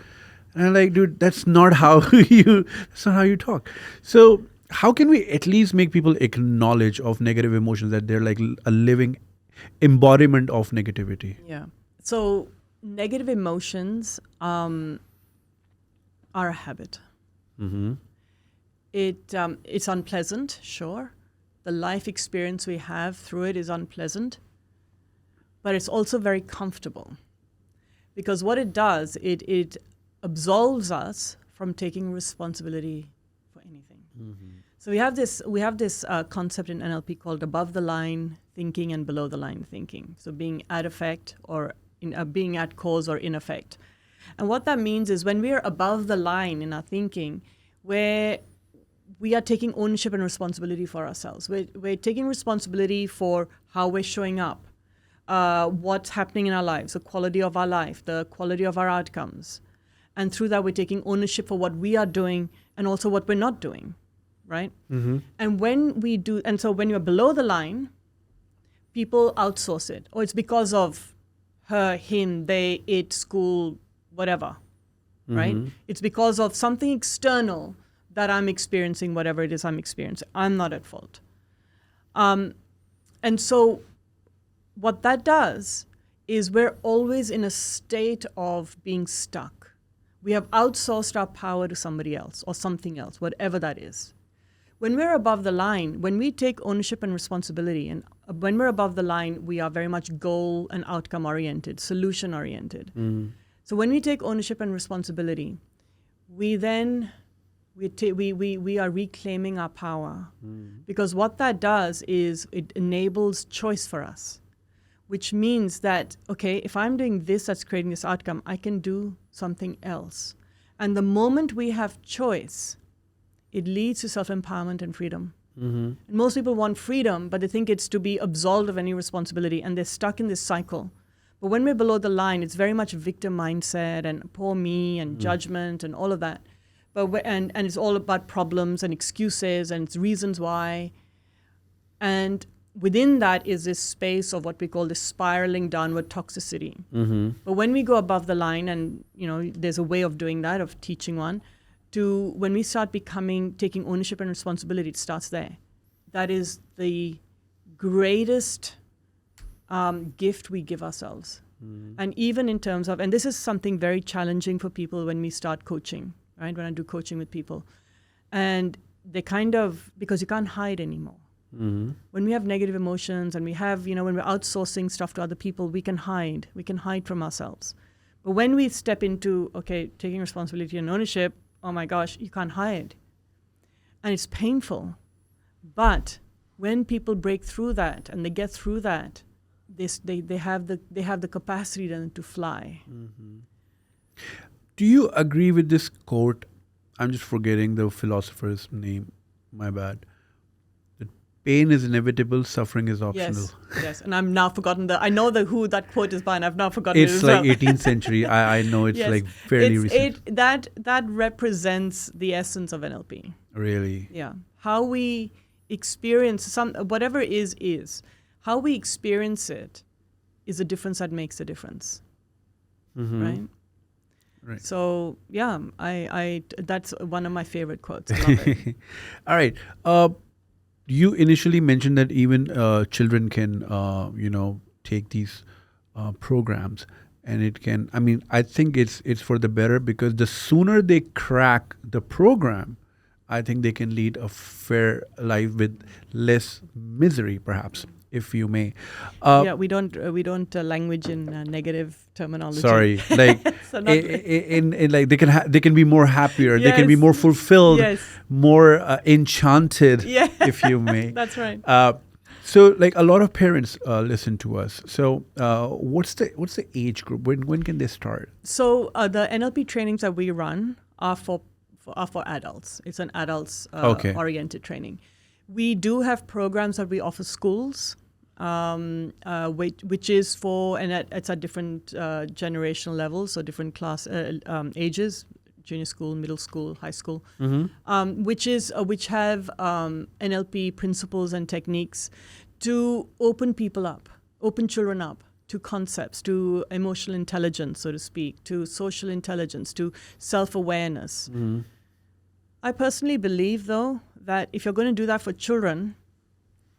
And I'm like, dude, that's not how you talk. So how can we at least make people acknowledge of negative emotions, that they're like a living embodiment of negativity? Yeah. So negative emotions are a habit. It's unpleasant, sure. The life experience we have through it is unpleasant, but it's also very comfortable, because what it does, it absolves us from taking responsibility for anything. So we have this concept in NLP called above the line thinking and below the line thinking. So being at effect or being at cause or in effect. And what that means is when we are above the line in our thinking, where we are taking ownership and responsibility for ourselves. We're taking responsibility for how we're showing up, what's happening in our lives, the quality of our life, the quality of our outcomes. And through that, we're taking ownership for what we are doing and also what we're not doing, right? And when we do, and so when you're below the line, people outsource it. Or it's because of her, him, they, it, school, whatever, right? It's because of something external that I'm experiencing, whatever it is I'm experiencing. I'm not at fault. And so what that does is we're always in a state of being stuck. We have outsourced our power to somebody else or something else, whatever that is. When we're above the line, when we take ownership and responsibility, and when we're above the line, we are very much goal and outcome oriented, solution oriented. So when we take ownership and responsibility, we then we are reclaiming our power, because what that does is it enables choice for us, which means that, okay, if I'm doing this that's creating this outcome, I can do something else. And the moment we have choice, it leads to self-empowerment and freedom. And most people want freedom, but they think it's to be absolved of any responsibility, and they're stuck in this cycle. But when we're below the line, it's very much victim mindset and poor me and judgment and all of that. And it's all about problems and excuses and it's reasons why. And within that is this space of what we call the spiraling downward toxicity. But when we go above the line, and there's a way of doing that, of teaching one, to when we start taking ownership and responsibility, it starts there. That is the greatest gift we give ourselves. And even in terms of, and this is something very challenging for people when we start coaching, right? When I do coaching with people. And they because you can't hide anymore. When we have negative emotions and we have, when we're outsourcing stuff to other people, we can hide from ourselves. But when we step into, okay, taking responsibility and ownership, oh my gosh, you can't hide. And it's painful. But when people break through that and they get through that, they have the capacity then to fly. Do you agree with this quote? I'm just forgetting the philosopher's name. My bad. That pain is inevitable, suffering is optional. Yes, and I'm now forgotten I know who that quote is by, and I've now forgotten it It's as like well. 18th century. I know it's Yes. like fairly recent. That represents the essence of NLP. Really. Yeah, how we experience whatever is. How we experience it is a difference that makes a difference, right? Right. So yeah, I that's one of my favorite quotes. I love it. All right. You initially mentioned that even children can, take these programs, and it can. I mean, I think it's for the better, because the sooner they crack the program, I think they can lead a fair life with less misery, perhaps, if you may. Yeah, we don't language in negative terminology. Sorry, like So not- in like they can be more happier, they can be Yes. more fulfilled, Yes. more enchanted, Yeah. if you may. That's right. So like a lot of parents listen to us. So what's the age group? When can they start? So the NLP trainings that we run are for adults. It's an adults Okay. oriented training. We do have programs that we offer schools, which is for, and it's at different generational levels, so different class ages, junior school, middle school, high school, which have NLP principles and techniques to open people up, open children up to concepts, to emotional intelligence, so to speak, to social intelligence, to self-awareness. I personally believe, though, that if you're going to do that for children,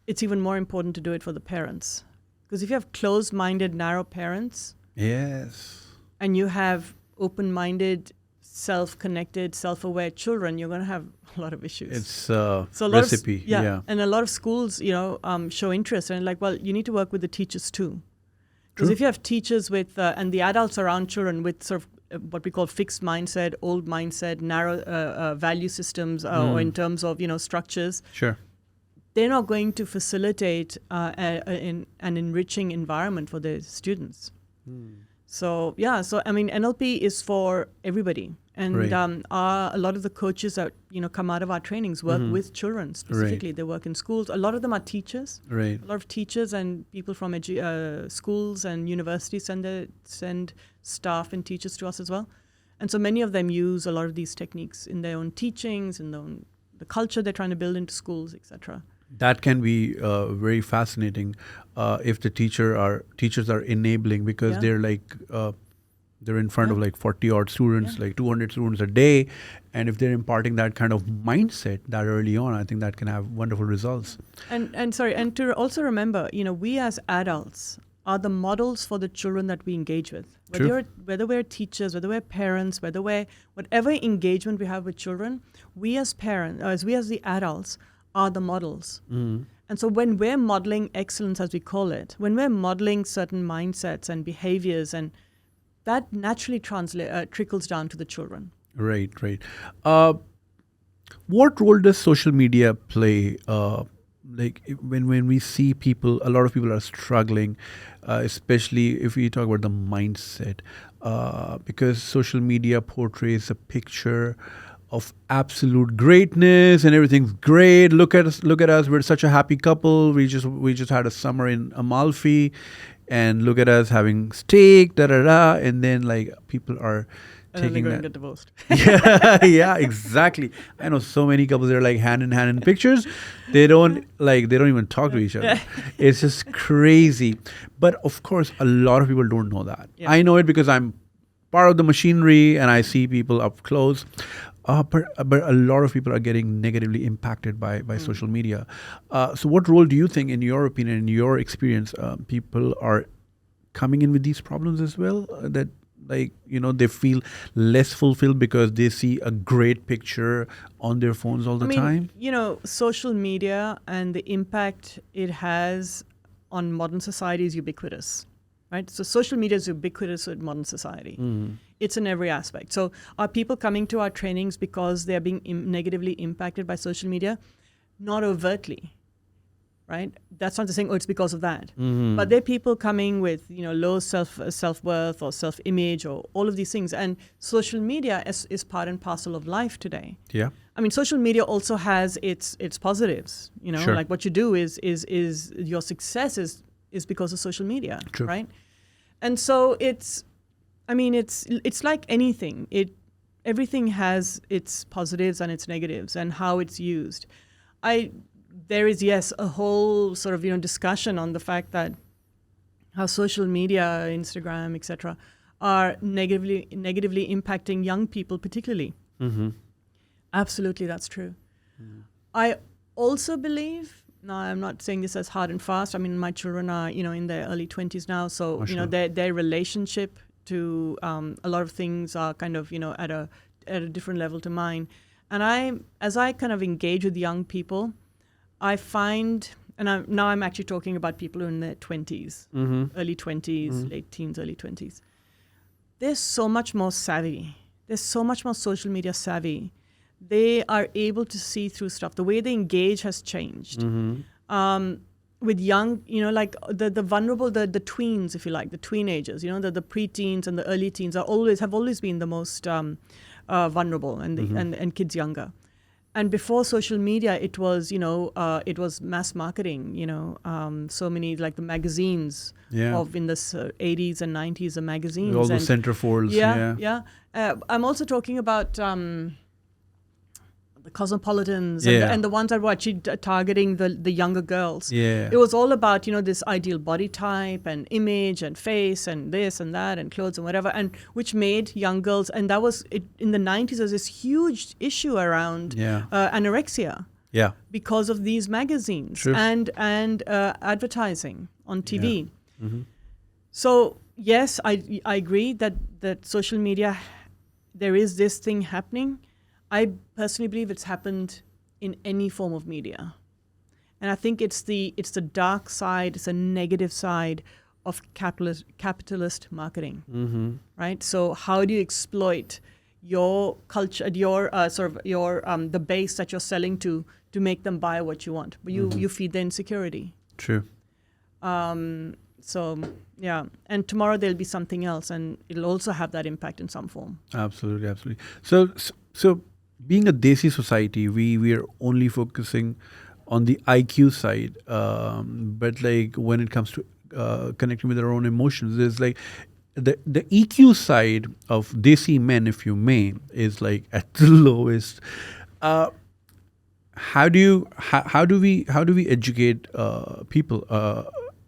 it's even more important to do it for the parents. Because if you have closed-minded, narrow parents, Yes. and you have open-minded, self-connected, self-aware children, you're going to have a lot of issues. It's a So a lot recipe. of, yeah, and a lot of schools, show interest, and like, well, you need to work with the teachers too. Because True. if you have teachers with, and the adults around children with sort of what we call fixed mindset, old mindset, narrow value systems, or in terms of, structures, Sure. they're not going to facilitate an enriching environment for their students. So I mean, NLP is for everybody, and Right. a lot of the coaches that come out of our trainings work with children specifically. They work in schools. A lot of them are teachers. Right. A lot of teachers and people from schools and universities send staff and teachers to us as well, and so many of them use a lot of these techniques in their own teachings, in the culture they're trying to build into schools, etc. That can be very fascinating if the teachers are enabling, because Yeah. they're like they're in front of Yeah. like 40 odd students, like 200 students a day, and if they're imparting that kind of mindset that early on, I think that can have wonderful results. And to also remember, we as adults are the models for the children that we engage with. True. Whether we're teachers, whether we're parents, whatever engagement we have with children, we as parents, we as the adults, are the models. And so when we're modeling excellence, as we call it, when we're modeling certain mindsets and behaviors, and that naturally trickles down to the children. Right. What role does social media play? Like when we see people, a lot of people are struggling, especially if we talk about the mindset, because social media portrays a picture of absolute greatness and everything's great. Look at us! We're such a happy couple. We just had a summer in Amalfi, and look at us having steak, and then like people are And then taking they go and that. get divorced. Yeah, exactly. I know so many couples that are like hand in hand in pictures. They don't even talk to each other. It's just crazy. But of course, a lot of people don't know that. Yeah. I know it because I'm part of the machinery and I see people up close. But a lot of people are getting negatively impacted by social media. So what role do you think, in your opinion, in your experience, people are coming in with these problems as well? That they feel less fulfilled because they see a great picture on their phones all the time? Social media and the impact it has on modern society is ubiquitous, right? So social media is ubiquitous in modern society. It's in every aspect. So are people coming to our trainings because they're being negatively impacted by social media? Not overtly. right? That's not saying, it's because of that. But there are people coming with, low self-worth or self-image or all of these things. And social media is part and parcel of life today. Yeah. I mean, social media also has its positives. Sure. Like what you do is your success is because of social media, True. right? And so it's like anything. Everything has its positives and its negatives, and how it's used. There is, yes, a whole sort of discussion on the fact that how social media, Instagram, etc., are negatively impacting young people particularly. Absolutely, that's true. I also believe, now I'm not saying this as hard and fast, I mean, my children are, in their early 20s now, so, Sure. their relationship to a lot of things are kind of, at a different level to mine. And as I kind of engage with young people, I find, and now I'm actually talking about people who are in their 20s, early 20s, late teens, early 20s. They're so much more savvy. They're so much more social media savvy. They are able to see through stuff. The way they engage has changed. With young, like the vulnerable, the tweens, if you like, the teenagers, the preteens and the early teens have always been the most vulnerable, and kids younger. And before social media, it was mass marketing. So many, like the magazines of in the 80s and 90s, the magazines, all the centerfolds. Yeah. I'm also talking about the Cosmopolitans and the ones that were actually targeting the younger girls. Yeah. It was all about, this ideal body type and image and face and this and that and clothes and whatever, and which made young girls, and that was it, in the 90s, there was this huge issue around anorexia. Yeah. Because of these magazines. True. and advertising on TV. So yes, I agree that social media, there is this thing happening. I personally believe it's happened in any form of media. And I think it's the dark side, it's a negative side of capitalist marketing, right? So how do you exploit your culture, your the base that you're selling to make them buy what you want? But you feed their insecurity. True. So yeah, and tomorrow there'll be something else, and it'll also have that impact in some form. Absolutely. So being a Desi society, we are only focusing on the IQ side, but like when it comes to connecting with our own emotions, there's like the EQ side of Desi men, if you may, is like at the lowest. How do we educate people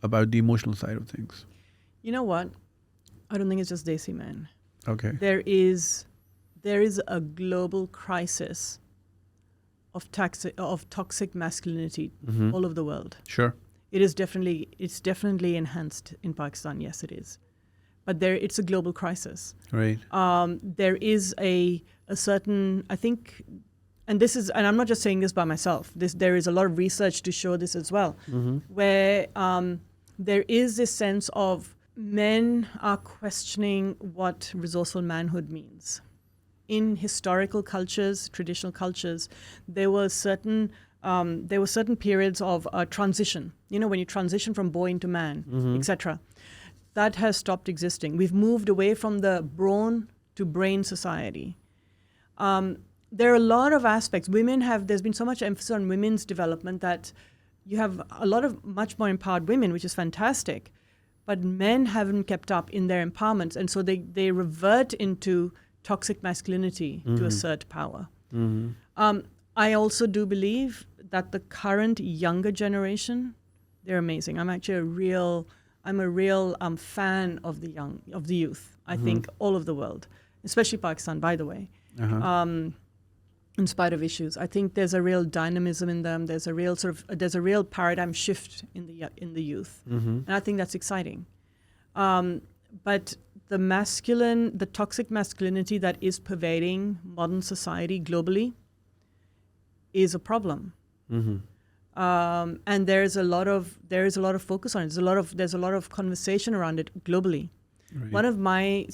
about the emotional side of things? You know what? I don't think it's just Desi men. Okay. There is a global crisis of toxic masculinity all over the world. Sure. It's definitely enhanced in Pakistan. Yes, it is. But it's a global crisis. Right. There is a certain, I think, and I'm not just saying this by myself. There is a lot of research to show this as well, where there is this sense of men are questioning what resourceful manhood means. In historical cultures, traditional cultures, there were certain periods of transition. When you transition from boy into man, etc. That has stopped existing. We've moved away from the brawn to brain society. There are a lot of aspects. There's been so much emphasis on women's development that you have a lot of much more empowered women, which is fantastic. But men haven't kept up in their empowerment, and so they revert into toxic masculinity to assert power. I also do believe that the current younger generation, they're amazing. I'm actually a real fan of the youth. I think all of the world, especially Pakistan, by the way. In spite of issues, I think there's a real dynamism in them. There's a real paradigm shift in the youth, and I think that's exciting. But the toxic masculinity that is pervading modern society globally is a problem. And there is a lot of focus on it. There's a lot of conversation around it globally. Right. One of my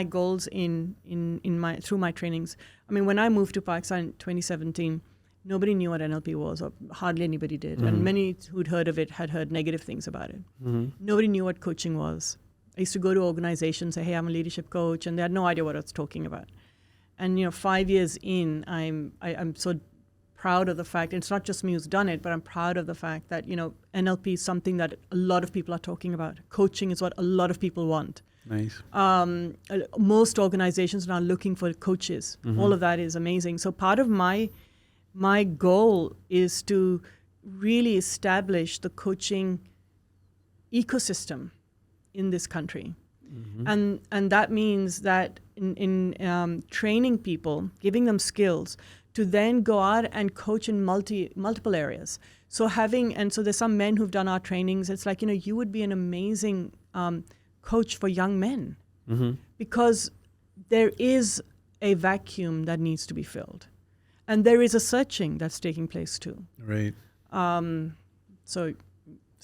goals through my trainings, I mean, when I moved to Pakistan in 2017, nobody knew what NLP was, or hardly anybody did. And many who'd heard of it had heard negative things about it. Nobody knew what coaching was. I used to go to organizations, say, hey, I'm a leadership coach, and they had no idea what I was talking about. And 5 years in, I'm so proud of the fact, and it's not just me who's done it, but I'm proud of the fact that, NLP is something that a lot of people are talking about. Coaching is what a lot of people want. Nice. Most organizations are now looking for coaches. All of that is amazing. So part of my goal is to really establish the coaching ecosystem in this country. And that means that in training people, giving them skills to then go out and coach in multiple areas. So there's some men who've done our trainings. It's like, you would be an amazing coach for young men because there is a vacuum that needs to be filled. And there is a searching that's taking place too. Right. So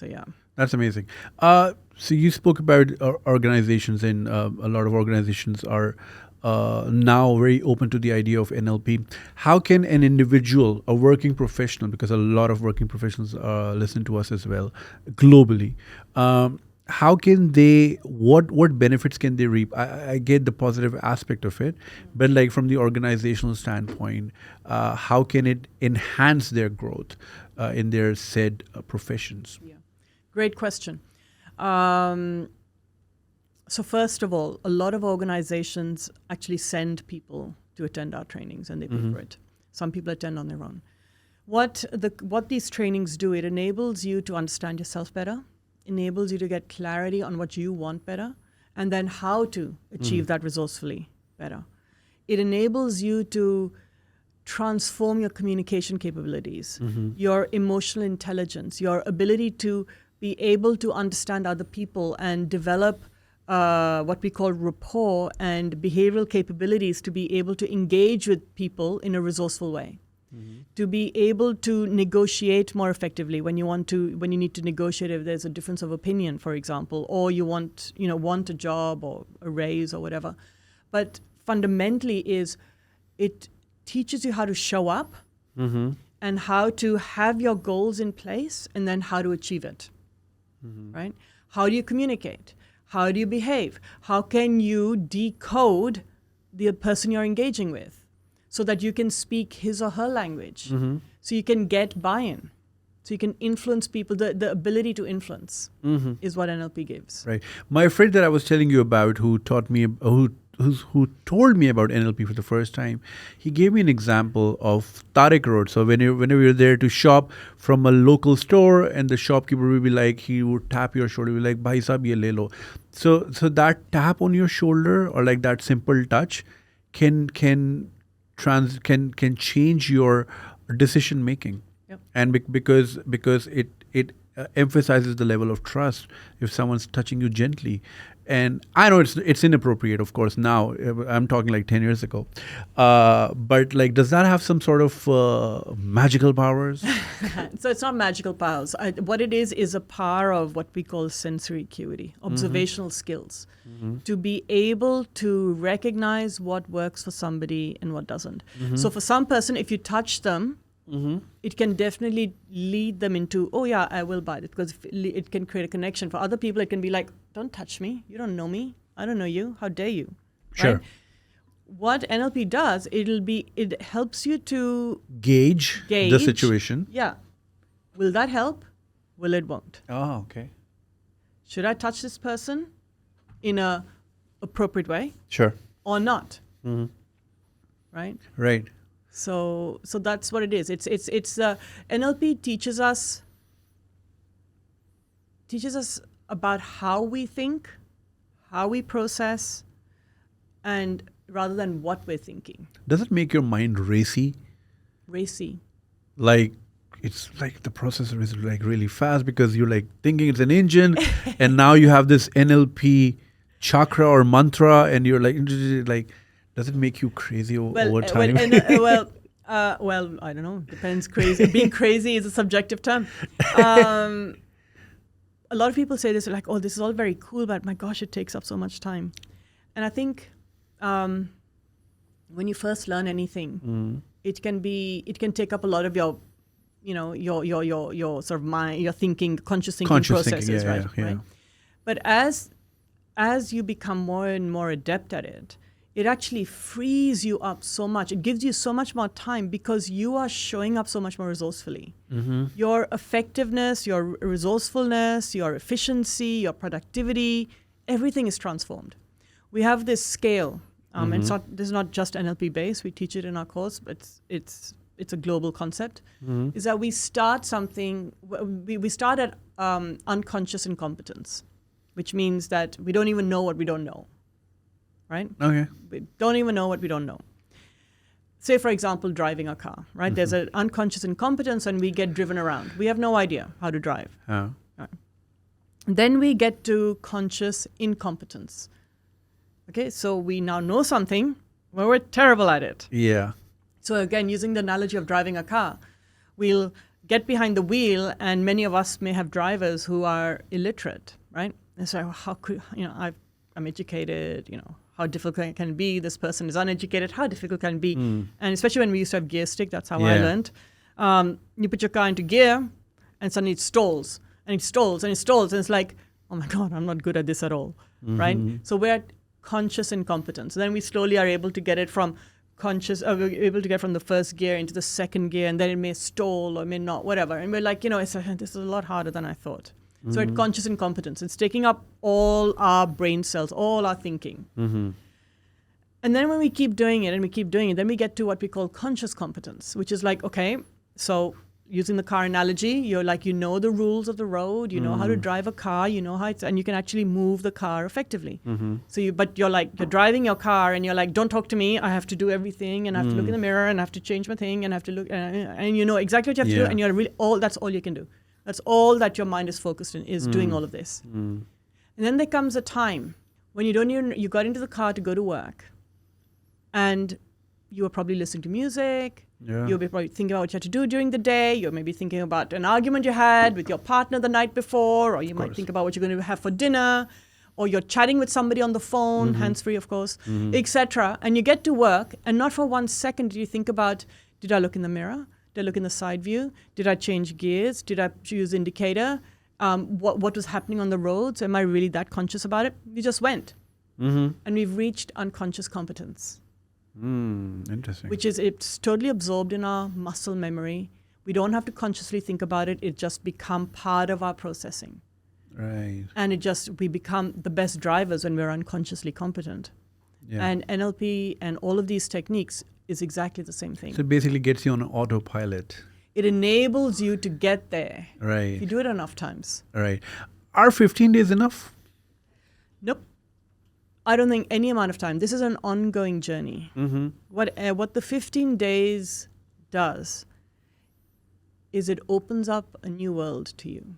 yeah. That's amazing. So you spoke about organizations, and a lot of organizations are now very open to the idea of NLP. How can an individual, a working professional, because a lot of working professionals listen to us as well, globally, how can they, what benefits can they reap? I get the positive aspect of it, but like from the organizational standpoint, how can it enhance their growth in their said professions? Yeah. Great question. So first of all, a lot of organizations actually send people to attend our trainings, and they pay for it. Some people attend on their own. What these trainings do, it enables you to understand yourself better, enables you to get clarity on what you want better, and then how to achieve that resourcefully better. It enables you to transform your communication capabilities, your emotional intelligence, your ability to be able to understand other people and develop what we call rapport and behavioral capabilities to be able to engage with people in a resourceful way. To be able to negotiate more effectively when you need to negotiate if there's a difference of opinion, for example, or you want a job or a raise or whatever. But fundamentally it teaches you how to show up and how to have your goals in place and then how to achieve it. Right? How do you communicate? How do you behave? How can you decode the person you're engaging with so that you can speak his or her language, so you can get buy-in, so you can influence people? The ability to influence is what NLP gives. Right. My friend that I was telling you about, who told me about NLP for the first time, he gave me an example of Tariq Road. So whenever you're there to shop from a local store, and the shopkeeper will be like, he would tap your shoulder, be like, "Bhai sahab, ye le lo." So that tap on your shoulder, or like that simple touch, can change your decision making. Yep. And because it emphasizes the level of trust if someone's touching you gently. And I know it's inappropriate, of course, now. I'm talking like 10 years ago. But like, does that have some sort of magical powers? So it's not magical powers. What it is a power of what we call sensory acuity, observational skills, to be able to recognize what works for somebody and what doesn't. So for some person, if you touch them, it can definitely lead them into, oh yeah, I will buy it, because it can create a connection. For other people, it can be like, don't touch me. You don't know me. I don't know you. How dare you? Sure. Right? What NLP does, it helps you to Gauge the situation. Yeah. Will that help? Will it won't? Oh, okay. Should I touch this person in a appropriate way? Sure. Or not? Right? Right. So that's what it is. It's NLP teaches us about how we think, how we process, and rather than what we're thinking. Does it make your mind racy? Racy. Like, it's like the processor is like really fast because you're like thinking it's an engine, and now you have this NLP chakra or mantra, and you're like, does it make you crazy over time? Well, I don't know. Depends. Crazy. Being crazy is a subjective term. A lot of people say this, like, oh, this is all very cool, but my gosh, it takes up so much time. And I think when you first learn anything, it can take up a lot of your, your sort of mind, your thinking, conscious thinking processes, right? Right. But as you become more and more adept at it, it actually frees you up so much. It gives you so much more time because you are showing up so much more resourcefully. Your effectiveness, your resourcefulness, your efficiency, your productivity, everything is transformed. We have this scale. And this is not just NLP based. We teach it in our course, but it's a global concept. Is that we start something, we start at unconscious incompetence, which means that we don't even know what we don't know. Right? Okay. We don't even know what we don't know. Say, for example, driving a car, right? There's an unconscious incompetence and we get driven around. We have no idea how to drive. Oh. Right. Then we get to conscious incompetence. Okay, so we now know something, but we're terrible at it. Yeah. So again, using the analogy of driving a car, we'll get behind the wheel and many of us may have drivers who are illiterate, right? And so how could, I'm educated, how difficult can it be? This person is uneducated. How difficult can it be? And especially when we used to have gear stick, that's how I learned. You put your car into gear and suddenly it stalls and it stalls and it stalls. And it's like, oh my God, I'm not good at this at all, right? So we're at conscious incompetence. Then we slowly are able to get it from we're able to get from the first gear into the second gear, and then it may stall or may not, whatever. And we're like, this is a lot harder than I thought. So at conscious incompetence, it's taking up all our brain cells, all our thinking. And then when we keep doing it, then we get to what we call conscious competence, which is like, okay, so using the car analogy, you're like, the rules of the road, you know how to drive a car, you know how and you can actually move the car effectively. So you're driving your car and you're like, don't talk to me, I have to do everything and I have to look in the mirror and I have to change my thing and I have to look, and you know exactly what you have to do, and you're really, that's all you can do. That's all that your mind is focused in, is doing all of this. And then there comes a time when you got into the car to go to work and you were probably listening to music. You'll be probably thinking about what you had to do during the day. You're maybe thinking about an argument you had with your partner the night before, or you might think about what you're going to have for dinner, or you're chatting with somebody on the phone, hands-free, of course, etc. And you get to work, and not for 1 second do you think about, did I look in the mirror? Did I look in the side view? Did I change gears? Did I use indicator? What was happening on the roads? Am I really that conscious about it? You just went. And we've reached unconscious competence. Interesting. Which is, it's totally absorbed in our muscle memory. We don't have to consciously think about it. It just become part of our processing. Right. And we become the best drivers when we're unconsciously competent. Yeah. And NLP and all of these techniques is exactly the same thing. So it basically gets you on autopilot. It enables you to get there. Right. If you do it enough times. Right. Are 15 days enough? Nope. I don't think any amount of time. This is an ongoing journey. What the 15 days does is it opens up a new world to you.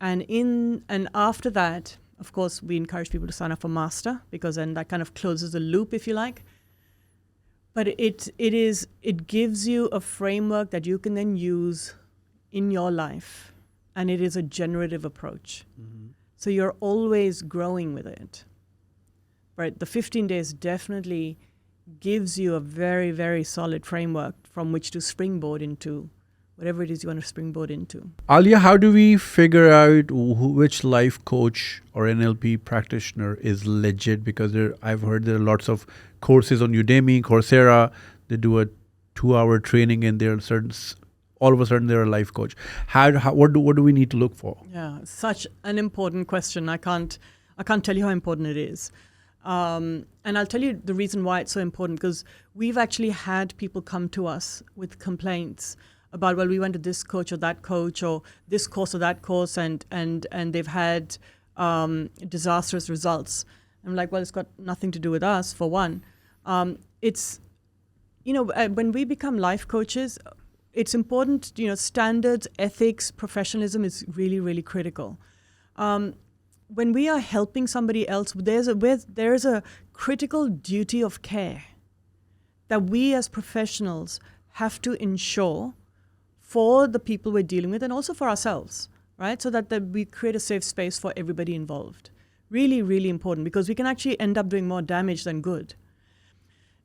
And after that, of course, we encourage people to sign up for Master, because then that kind of closes the loop, if you like. But it gives you a framework that you can then use in your life, and it is a generative approach. So you're always growing with it. Right, the 15 days definitely gives you a very, very solid framework from which to springboard into whatever it is you want to springboard into. Aliyah, how do we figure out which life coach or NLP practitioner is legit? Because I've heard there are lots of courses on Udemy, Coursera. They do a 2-hour training and all of a sudden they're a life coach. What do we need to look for? Yeah, such an important question. I can't tell you how important it is. And I'll tell you the reason why it's so important, because we've actually had people come to us with complaints about, well, we went to this coach or that coach or this course or that course, and they've had disastrous results. I'm like, well, it's got nothing to do with us, for one. It's, when we become life coaches, it's important, standards, ethics, professionalism is really, really critical. When we are helping somebody else, there is a critical duty of care that we as professionals have to ensure for the people we're dealing with and also for ourselves, right? So that we create a safe space for everybody involved. Really, really important, because we can actually end up doing more damage than good.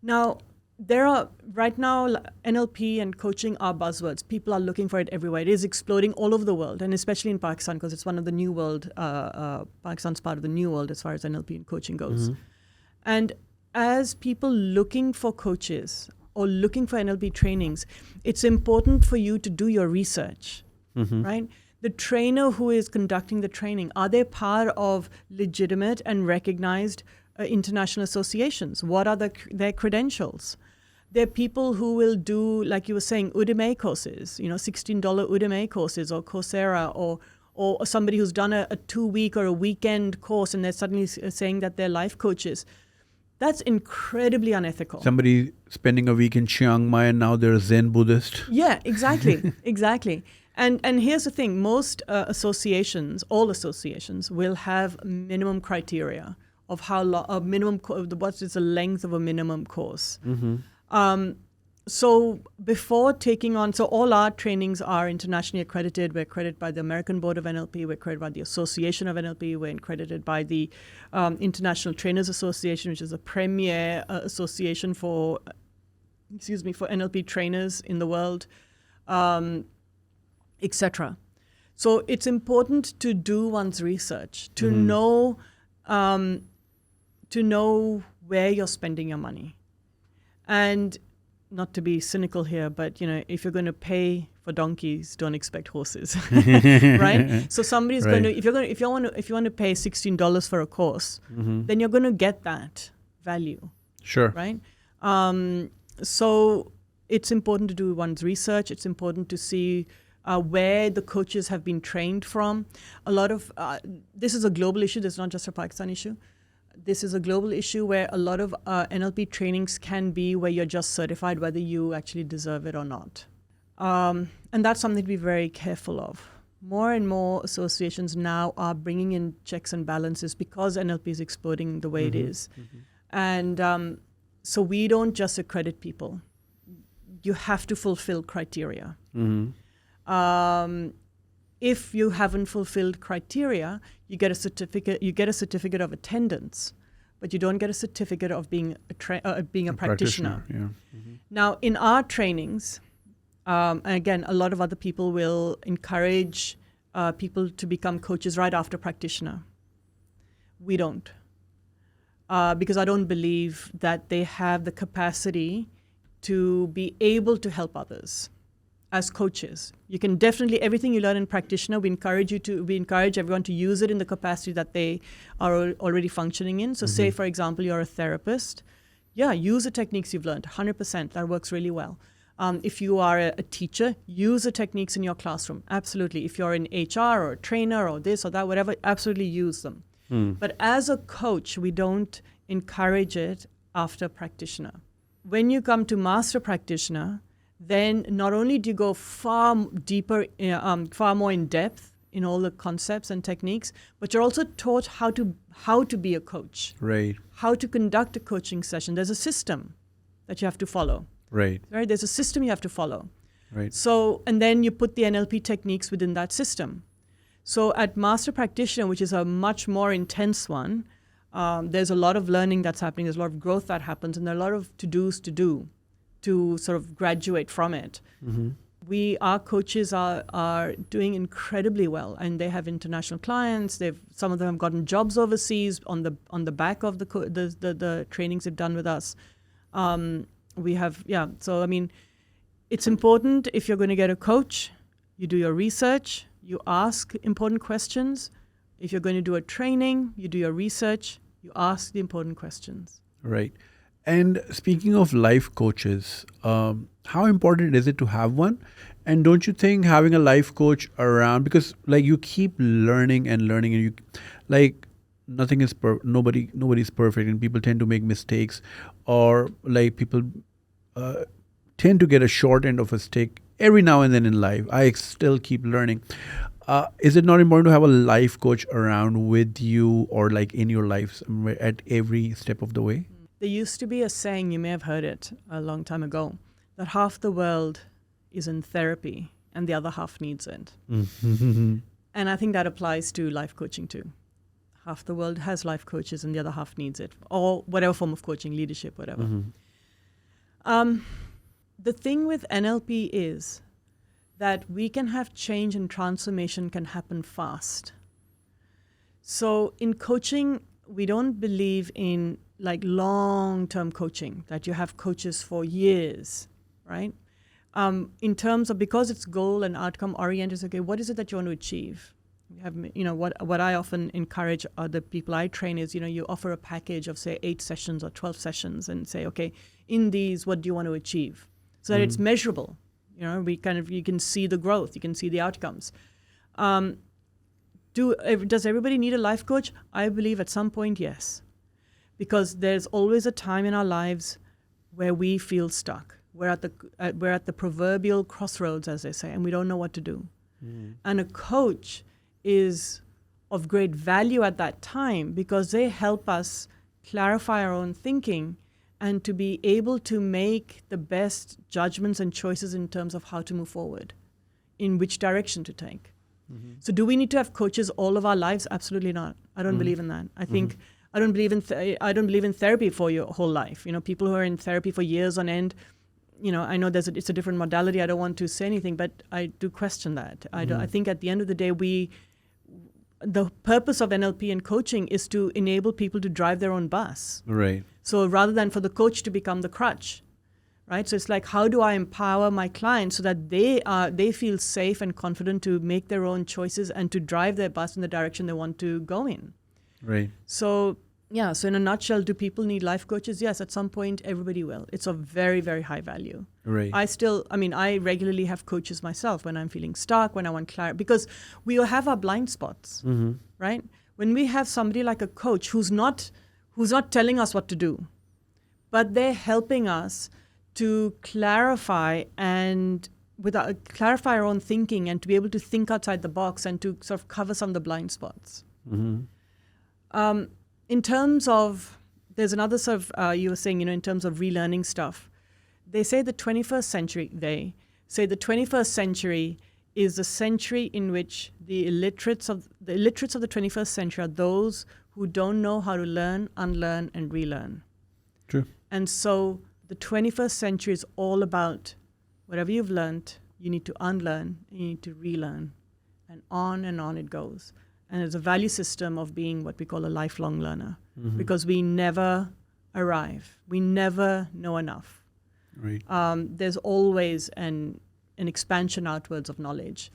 Now, there are right now NLP and coaching are buzzwords. People are looking for it everywhere. It is exploding all over the world, and especially in Pakistan because it's one of the new world. Pakistan's part of the new world as far as NLP and coaching goes. And as people looking for coaches or looking for NLP trainings, it's important for you to do your research, right? The trainer who is conducting the training, are they part of legitimate and recognized international associations? What are their credentials? There are people who will do, like you were saying, Udemy courses, $16 Udemy courses or Coursera or somebody who's done a 2-week or a weekend course and they're suddenly saying that they're life coaches. That's incredibly unethical. Somebody spending a week in Chiang Mai and now they're a Zen Buddhist. Yeah, exactly, exactly. And here's the thing, most associations, all associations, will have minimum criteria of how long, what is the length of a minimum course. So before taking on, so all our trainings are internationally accredited. We're accredited by the American Board of NLP. We're accredited by the Association of NLP. We're accredited by the International Trainers Association, which is a premier association for NLP trainers in the world, etc. So it's important to do one's research, to know where you're spending your money. And not to be cynical here, but if you're going to pay for donkeys, don't expect horses, right? So somebody's going to, if you want to pay $16 for a course, then you're going to get that value, Sure. right? So it's important to do one's research. It's important to see where the coaches have been trained from. A lot of this is a global issue. This is not just a Pakistan issue. This is a global issue where a lot of NLP trainings can be where you're just certified whether you actually deserve it or not. And that's something to be very careful of. More and more associations now are bringing in checks and balances because NLP is exploding the way it is. And so we don't just accredit people. You have to fulfill criteria. If you haven't fulfilled criteria, you get a certificate. You get a certificate of attendance, but you don't get a certificate of being a practitioner. Yeah. Now, in our trainings, and again, a lot of other people will encourage people to become coaches right after practitioner. We don't, because I don't believe that they have the capacity to be able to help others as coaches. You can definitely, everything you learn in practitioner, we encourage everyone to use it in the capacity that they are already functioning in. So say, for example, you're a therapist. Yeah, use the techniques you've learned, 100%. That works really well. If you are a teacher, use the techniques in your classroom. Absolutely. If you're in HR or a trainer or this or that, whatever, absolutely use them. But as a coach, we don't encourage it after practitioner. When you come to master practitioner, then not only do you go far deeper, far more in depth in all the concepts and techniques, but you're also taught how to be a coach. Right. How to conduct a coaching session. There's a system that you have to follow. Right. There's a system you have to follow. Right. So, and then you put the NLP techniques within that system. So at Master Practitioner, which is a much more intense one, there's a lot of learning that's happening. There's a lot of growth that happens, and there are a lot of to-dos to do to sort of graduate from it. Our coaches are doing incredibly well, and they have international clients. Some of them have gotten jobs overseas on the back of the trainings they've done with us. So I mean, it's important if you're going to get a coach, you do your research, you ask important questions. If you're going to do a training, you do your research, you ask the important questions. Right. And speaking of life coaches, how important is it to have one? And don't you think having a life coach around, because like you keep learning and you like nothing is nobody's perfect, and people tend to make mistakes, or like people tend to get a short end of a stick every now and then in life. I still keep learning. Is it not important to have a life coach around with you, or like in your life at every step of the way? There used to be a saying, you may have heard it a long time ago, that half the world is in therapy and the other half needs it. And I think that applies to life coaching too. Half the world has life coaches and the other half needs it, or whatever form of coaching, leadership, whatever. The thing with NLP is that we can have change and transformation can happen fast. So in coaching, we don't believe in like long-term coaching, that you have coaches for years, right? In terms of, because it's goal and outcome oriented, it's okay, what is it that you want to achieve? You have, what I often encourage other people I train is, you offer a package of say 8 sessions or 12 sessions and say, okay, in these, what do you want to achieve? So that it's measurable. You can see the growth, you can see the outcomes. Does everybody need a life coach? I believe at some point, yes. Because there's always a time in our lives where we feel stuck. We're at the proverbial crossroads, as they say, and we don't know what to do. And a coach is of great value at that time because they help us clarify our own thinking and to be able to make the best judgments and choices in terms of how to move forward, in which direction to take. So do we need to have coaches all of our lives? Absolutely not. I don't believe in that. I think I don't believe in therapy for your whole life. People who are in therapy for years on end, I know it's a different modality. I don't want to say anything, but I do question that. I think at the end of the day, the purpose of NLP and coaching is to enable people to drive their own bus. Right. So rather than for the coach to become the crutch, right? So it's like, how do I empower my clients so that they feel safe and confident to make their own choices and to drive their bus in the direction they want to go in? Right. So in a nutshell, do people need life coaches? Yes, at some point, everybody will. It's of very, very high value. Right. I regularly have coaches myself when I'm feeling stuck, when I want clarity, because we all have our blind spots, right? When we have somebody like a coach who's not telling us what to do, but they're helping us to clarify clarify our own thinking and to be able to think outside the box and to sort of cover some of the blind spots. In terms of, there's another sort of, you were saying, in terms of relearning stuff, they say the 21st century is the century in which the illiterates of the 21st century are those who don't know how to learn, unlearn, and relearn. True. And so the 21st century is all about whatever you've learned, you need to unlearn, you need to relearn, and on it goes. And it's a value system of being what we call a lifelong learner, because we never arrive. We never know enough. Right. There's always an expansion outwards of knowledge.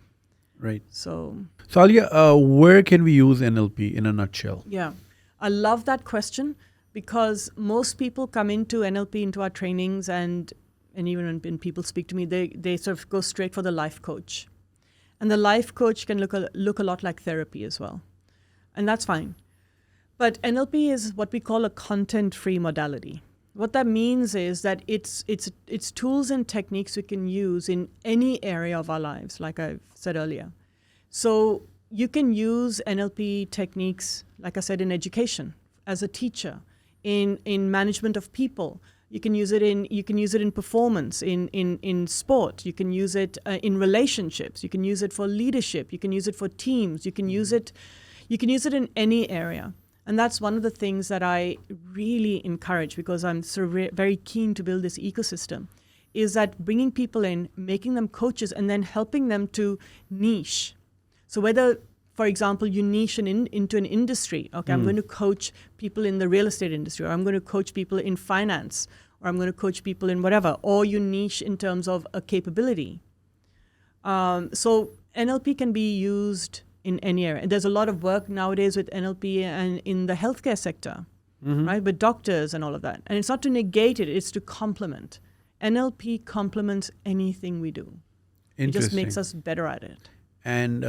Right. So Aliyah, where can we use NLP in a nutshell? Yeah, I love that question because most people come into NLP, into our trainings, and even when people speak to me, they sort of go straight for the life coach. And the life coach can look a lot like therapy as well. And that's fine. But NLP is what we call a content-free modality. What that means is that it's tools and techniques we can use in any area of our lives, like I said earlier. So you can use NLP techniques, like I said, in education, as a teacher, in management of people. You can use it in performance, in sport. You can use it in relationships. You can use it for leadership. You can use it for teams. You can use it in any area. And that's one of the things that I really encourage, because I'm very keen to build this ecosystem, is that bringing people in, making them coaches, and then helping them to niche. So whether, for example, you niche into an industry, okay, I'm going to coach people in the real estate industry, or I'm going to coach people in finance, or I'm going to coach people in whatever, or you niche in terms of a capability. So NLP can be used in any area. And there's a lot of work nowadays with NLP and in the healthcare sector, right, with doctors and all of that. And it's not to negate it, it's to complement. NLP complements anything we do. It just makes us better at it. And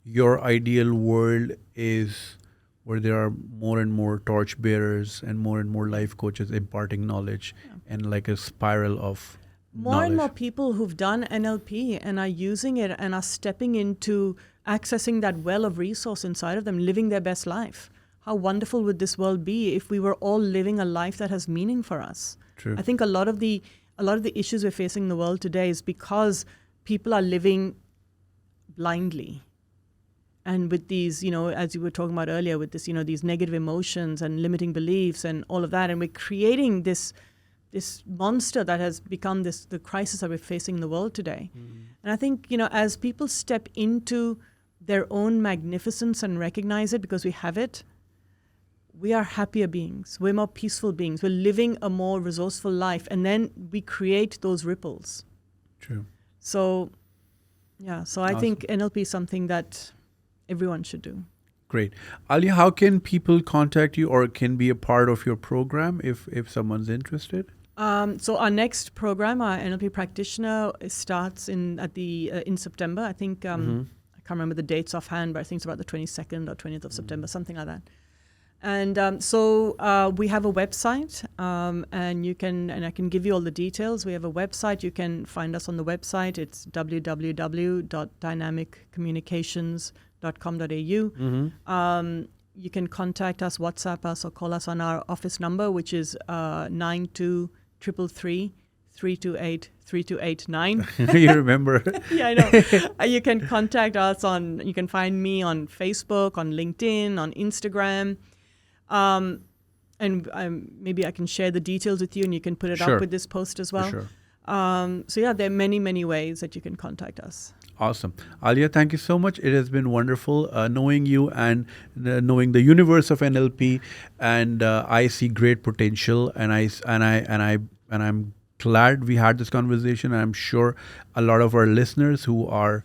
your ideal world is where there are more and more torchbearers and more life coaches imparting knowledge, and like a spiral of more and more people who've done NLP and are using it and are stepping into accessing that well of resource inside of them, living their best life. How wonderful would this world be if we were all living a life that has meaning for us? True. I think a lot of the issues we're facing in the world today is because people are living blindly. And with these, as you were talking about earlier, with this, these negative emotions and limiting beliefs and all of that, and we're creating this this monster that has become the crisis that we're facing in the world today. And I think, as people step into their own magnificence and recognize it because we have it, we are happier beings. We're more peaceful beings. We're living a more resourceful life. And then we create those ripples. True. So, I think NLP is something that everyone should do. Great. Aliyah, how can people contact you or can be a part of your program if someone's interested? So our next program, our NLP Practitioner, starts in September. I think, I can't remember the dates offhand, but I think it's about the 22nd or 20th of September, something like that. And so we have a website, and I can give you all the details. We have a website. You can find us on the website. It's www.dynamiccommunications.com.au. You can contact us, WhatsApp us, or call us on our office number, which is 923333283289. You remember? Yeah, I know. You can contact us you can find me on Facebook, on LinkedIn, on Instagram. And maybe I can share the details with you and you can put it Sure. up with this post as well. Sure. There are many, many ways that you can contact us. Awesome. Aliyah, thank you so much. It has been wonderful knowing you and knowing the universe of NLP. And I see great potential. And I'm glad we had this conversation. I'm sure a lot of our listeners who are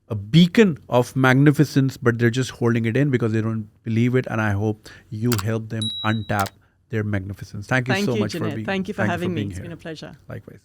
a beacon of magnificence, but they're just holding it in because they don't believe it. And I hope you help them untap their magnificence. Thank you so much Junaid. for being here. Thank you for having me. It's been a pleasure. Likewise.